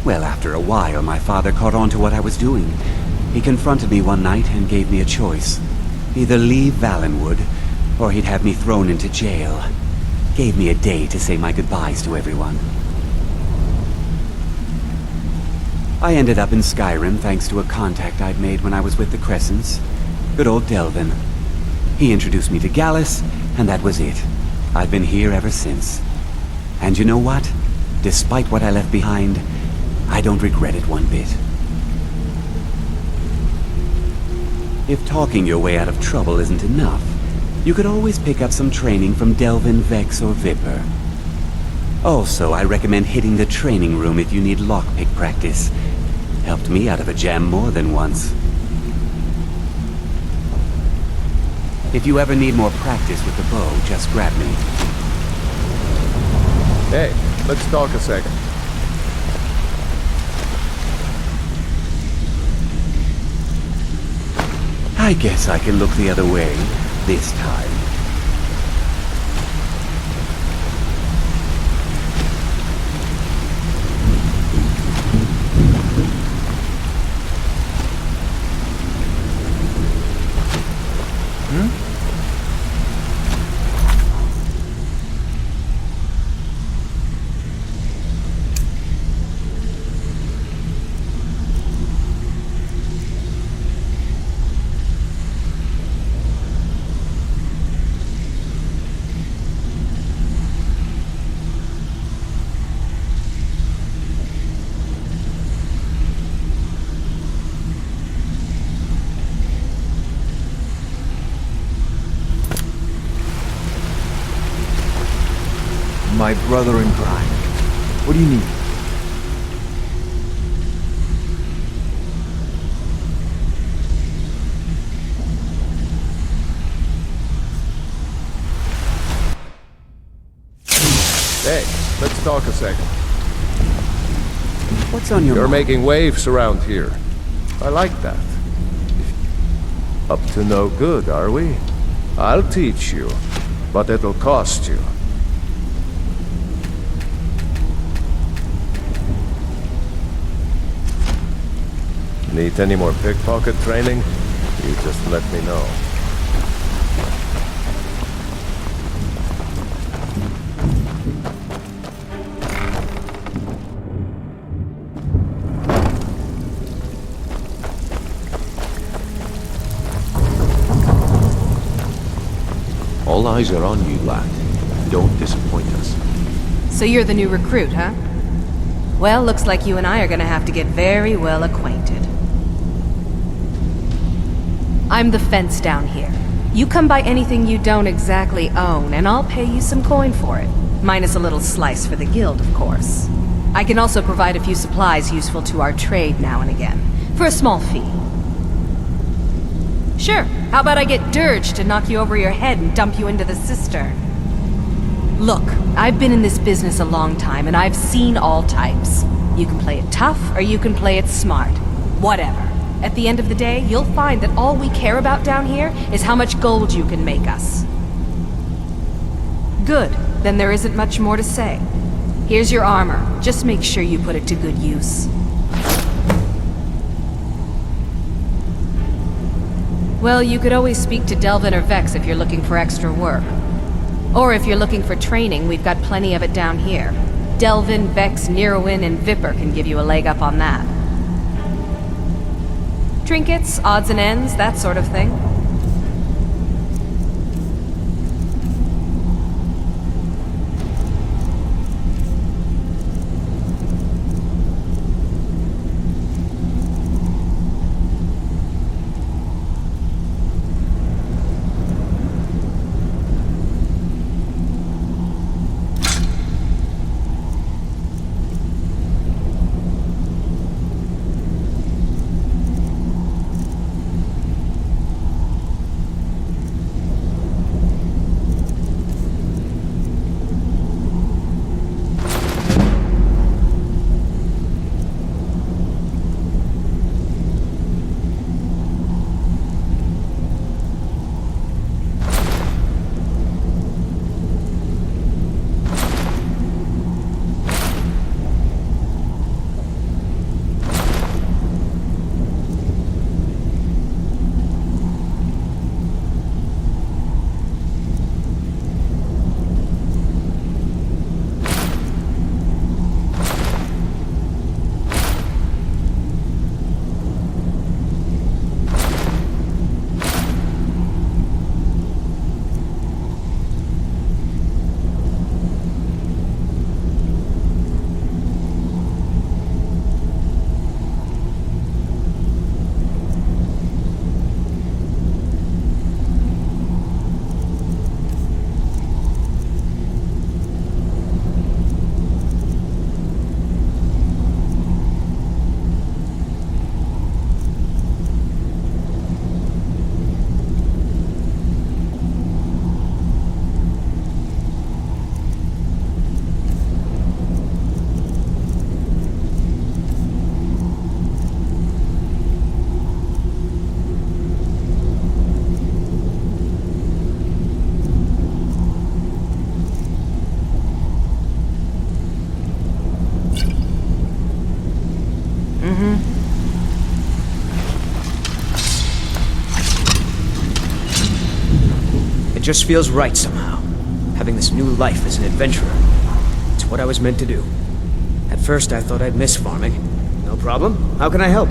Well, after a while, my father caught on to what I was doing. He confronted me one night and gave me a choice. Either leave Valenwood, or he'd have me thrown into jail. Gave me a day to say my goodbyes to everyone. I ended up in Skyrim thanks to a contact I'd made when I was with the Crescents. Good old Delvin. He introduced me to Gallus, and that was it. I've been here ever since. And you know what? Despite what I left behind, I don't regret it one bit. If talking your way out of trouble isn't enough, you could always pick up some training from Delvin, Vex, or Viper. Also, I recommend hitting the training room if you need lockpick practice. Helped me out of a jam more than once. If you ever need more practice with the bow, just grab me. Hey, let's talk a second. I guess I can look the other way, this time. my brother in crime. What do you need? Hey, let's talk a second. What's on your You're mind? making waves around here. I like that. Up to no good, are we? I'll teach you, but it'll cost you. Need any more pickpocket training? You just let me know. All eyes are on you, lad. Don't disappoint us. So you're the new recruit, huh? Well, looks like you and I are gonna have to get very well acquainted. I'm the fence down here. You come by anything you don't exactly own, and I'll pay you some coin for it. Minus a little slice for the guild, of course. I can also provide a few supplies useful to our trade now and again, for a small fee. Sure, how about I get Dirge to knock you over your head and dump you into the cistern? Look, I've been in this business a long time, and I've seen all types. You can play it tough, or you can play it smart. Whatever. At the end of the day, you'll find that all we care about down here is how much gold you can make us. Good. Then there isn't much more to say. Here's your armor. Just make sure you put it to good use. Well, you could always speak to Delvin or Vex if you're looking for extra work. Or if you're looking for training, we've got plenty of it down here. Delvin, Vex, Neroin, and Viper can give you a leg up on that. Trinkets, odds and ends, that sort of thing. It just feels right somehow, having this new life as an adventurer. It's what I was meant to do. At first I thought I'd miss farming. No problem. How can I help?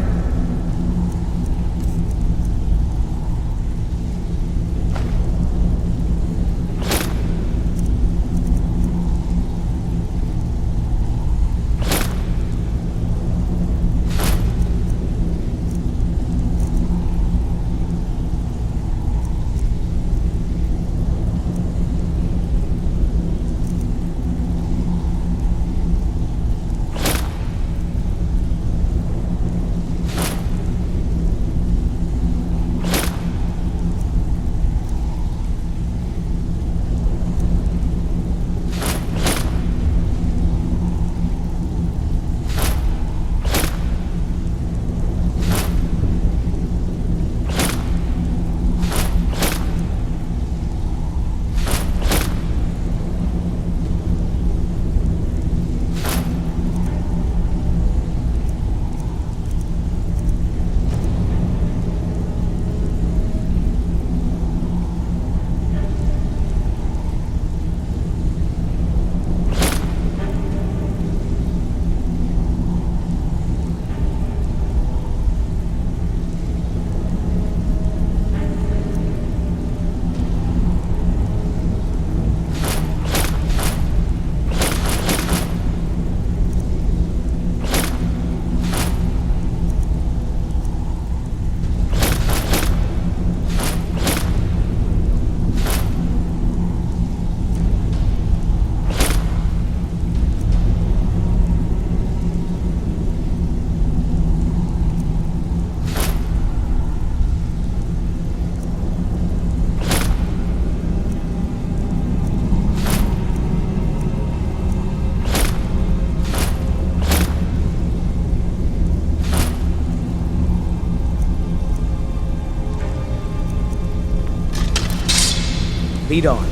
Lead on.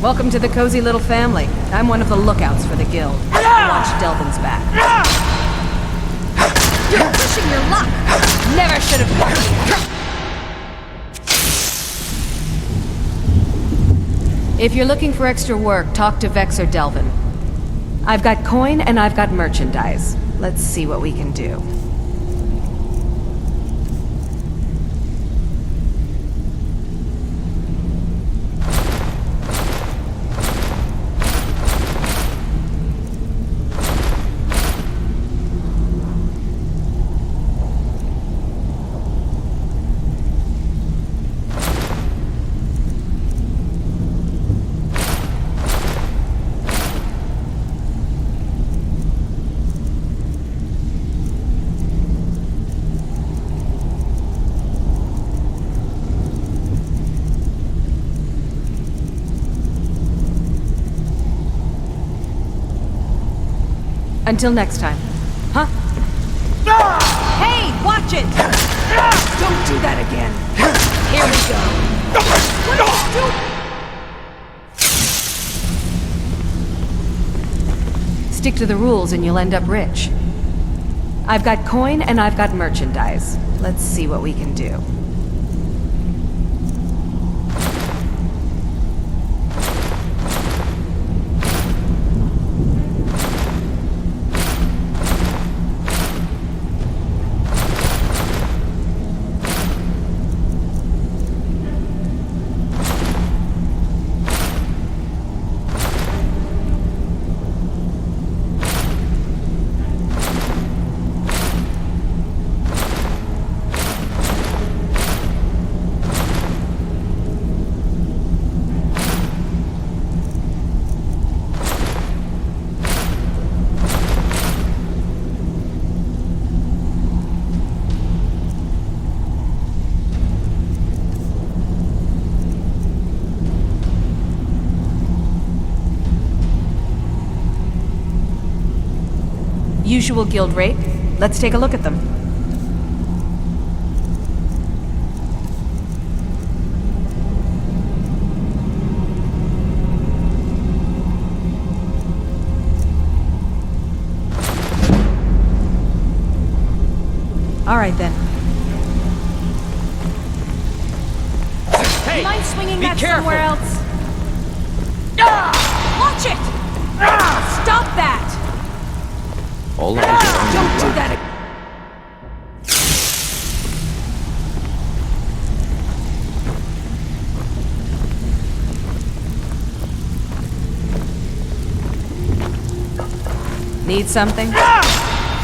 Welcome to the cozy little family. I'm one of the lookouts for the guild. Watch Delvin's back. You're pushing your luck! Never should have warned you. If you're looking for extra work, talk to Vex or Delvin. I've got coin and I've got merchandise. Let's see what we can do. Until next time. Huh? Hey, watch it! Don't do that again. Here we go. What are you doing? Stick to the rules and you'll end up rich. I've got coin and I've got merchandise. Let's see what we can do. Usual guild rate. Let's take a look at them. All right then. Hey! Mind swinging be that careful. somewhere else? Watch it! Stop that! All eyes are on Don't you, do Black. that again. Need something?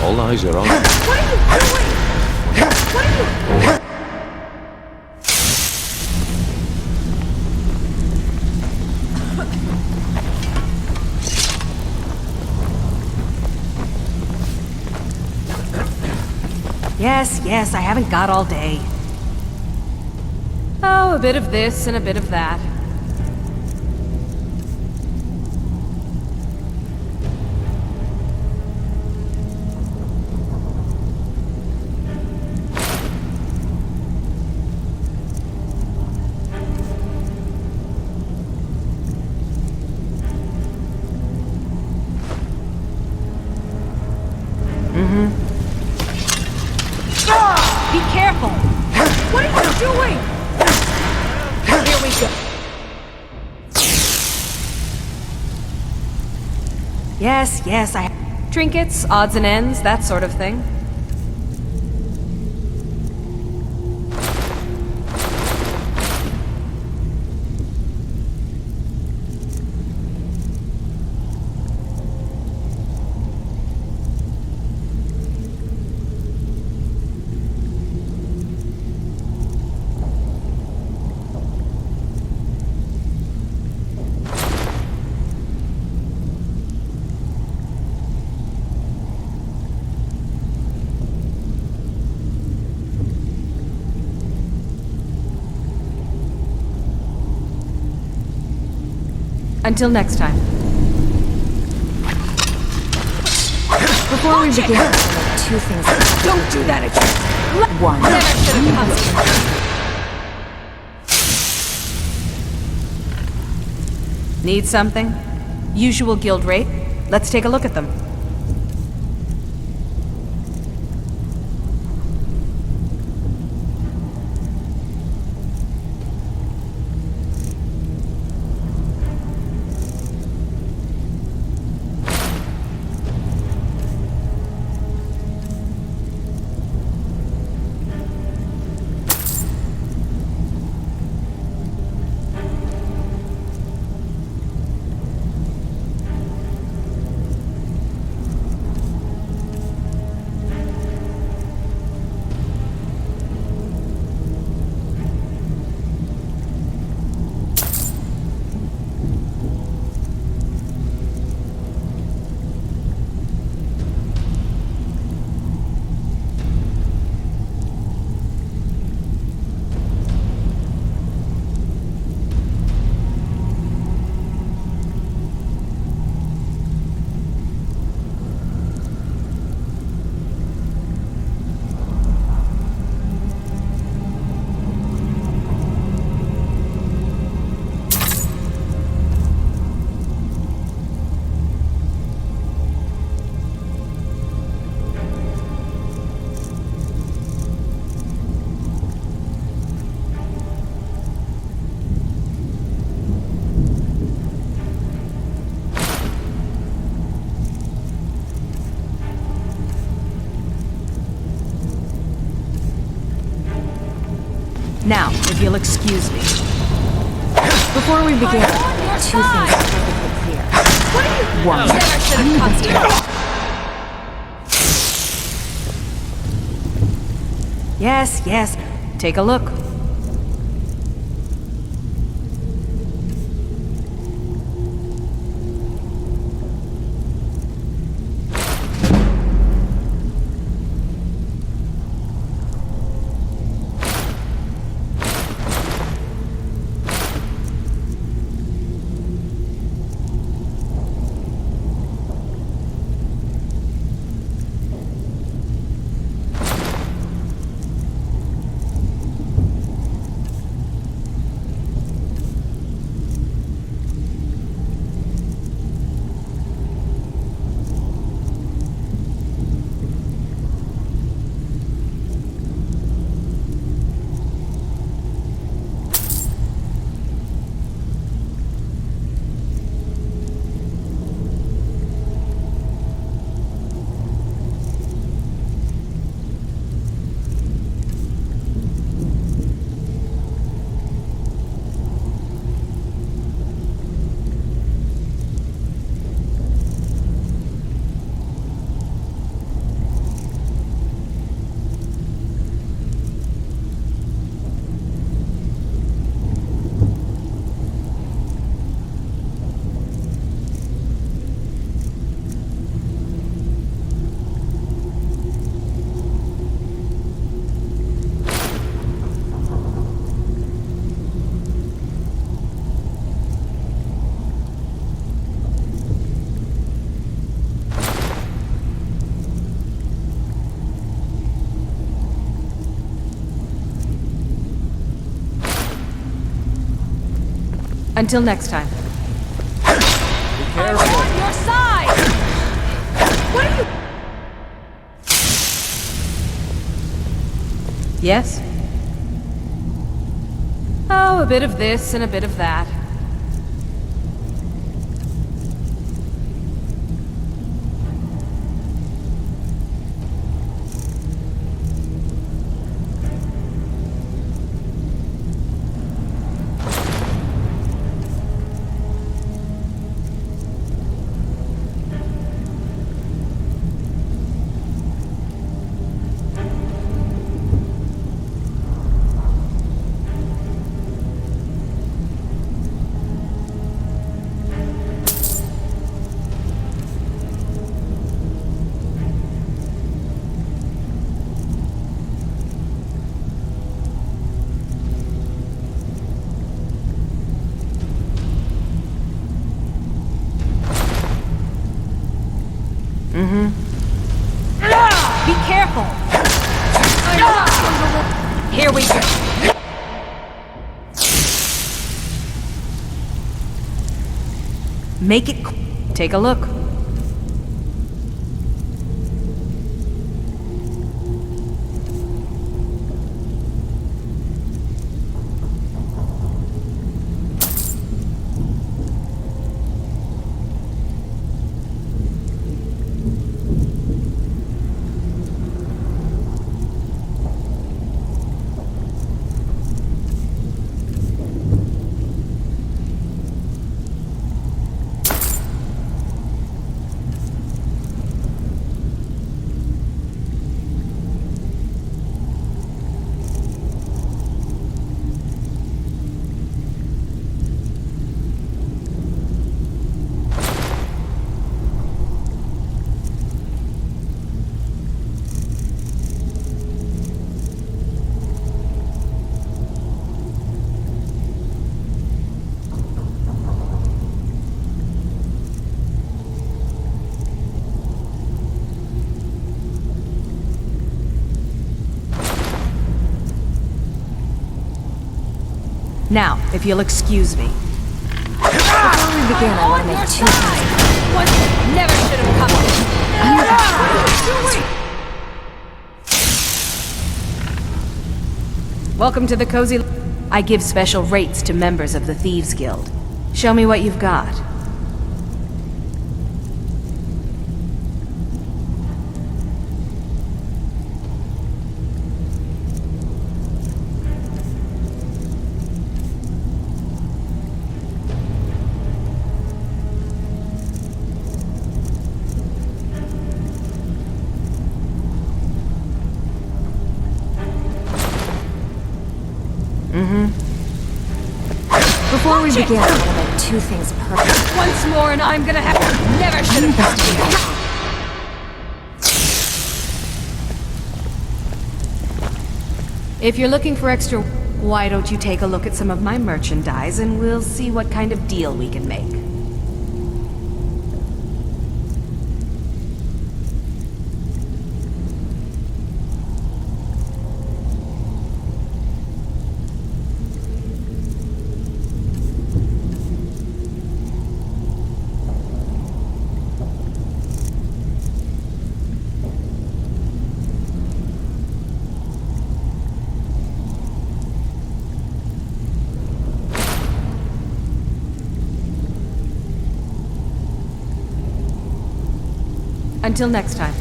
All eyes are on you. What are you doing? What are you... Yes, I haven't got all day. Oh, a bit of this and a bit of that. Be careful! What are you doing? Here we go. Yes, I... Trinkets, odds and ends, that sort of thing. Until next time. Before we begin, I'll make two things. Don't do that again! One. Never should have come. Need something? Usual guild rate? Let's take a look at them. Now, if you'll excuse me. Before we begin, two things are perfectly clear. One, Yes, yes. Take a look. Until next time. Be careful. I'm on your side! What are you... Yes? Oh, a bit of this and a bit of that. Be careful! Here we go. Make it... Take a look. Now, if you'll excuse me. Before we begin, I want to make 2 things. One never should have come. Welcome to the cozy... I give special rates to members of the Thieves Guild. Show me what you've got. Before we begin, I want to make 2 things perfect. Once more and I'm gonna have... Never should have... If you're looking for extra... Why don't you take a look at some of my merchandise and we'll see what kind of deal we can make. Until next time.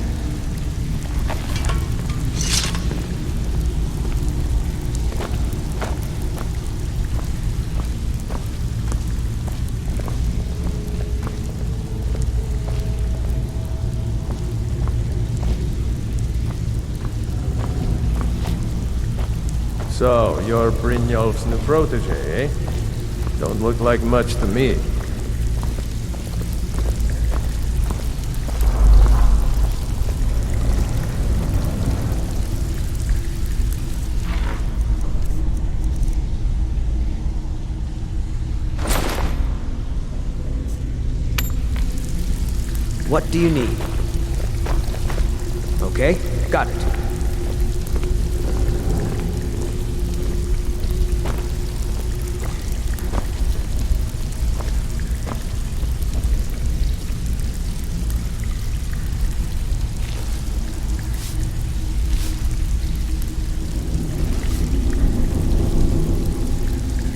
So, you're Brynjolf's new protege, eh? Don't look like much to me. What do you need? Okay, got it.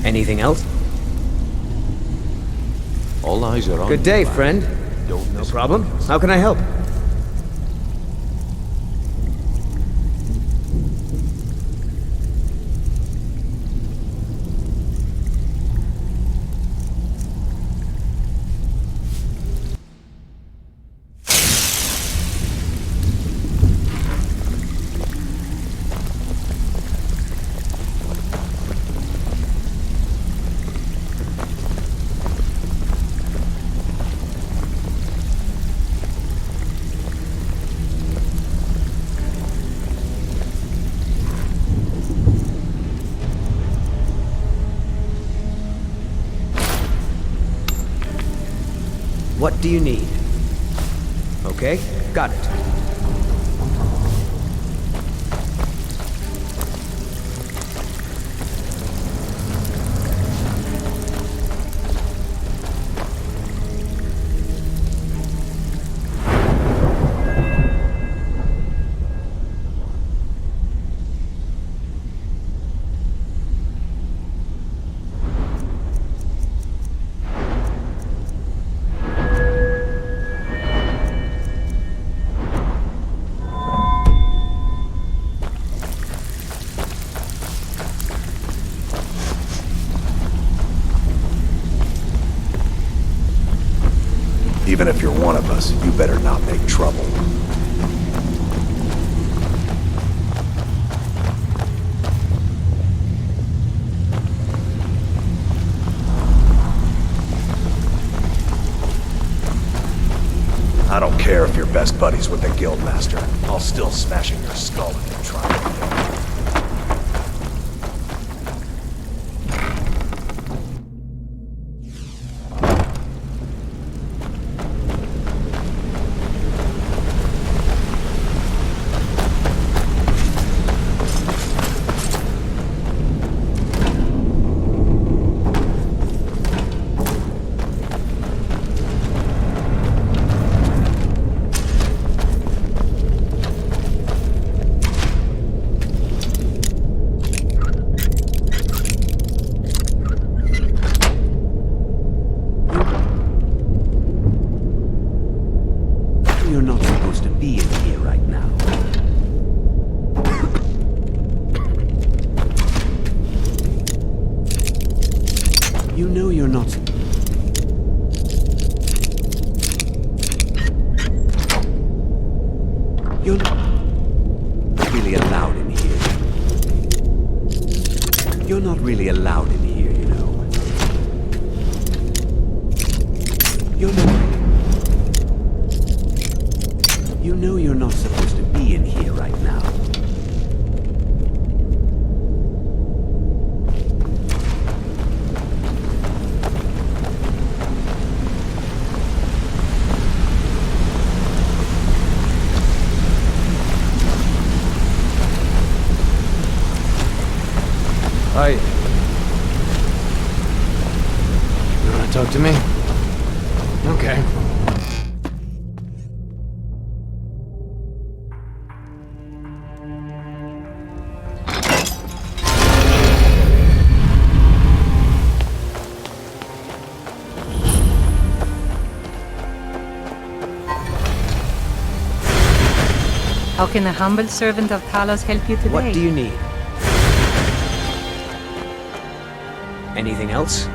Anything else? All eyes are on Good day, friend. No problem. How can I help? What do you need? Okay, got it. Even if you're one of us, you better not make trouble. I don't care if you're best buddies with the Guildmaster. I'll still smash in your skull if you try anything. You're not supposed to be in here right now. You know you're not... You're not really allowed in here. You're not really allowed in here, you know. You're not... You know you're not supposed to be in here right now. Hi. You wanna talk to me? Okay. How can a humble servant of Talos help you today? What do you need? Anything else?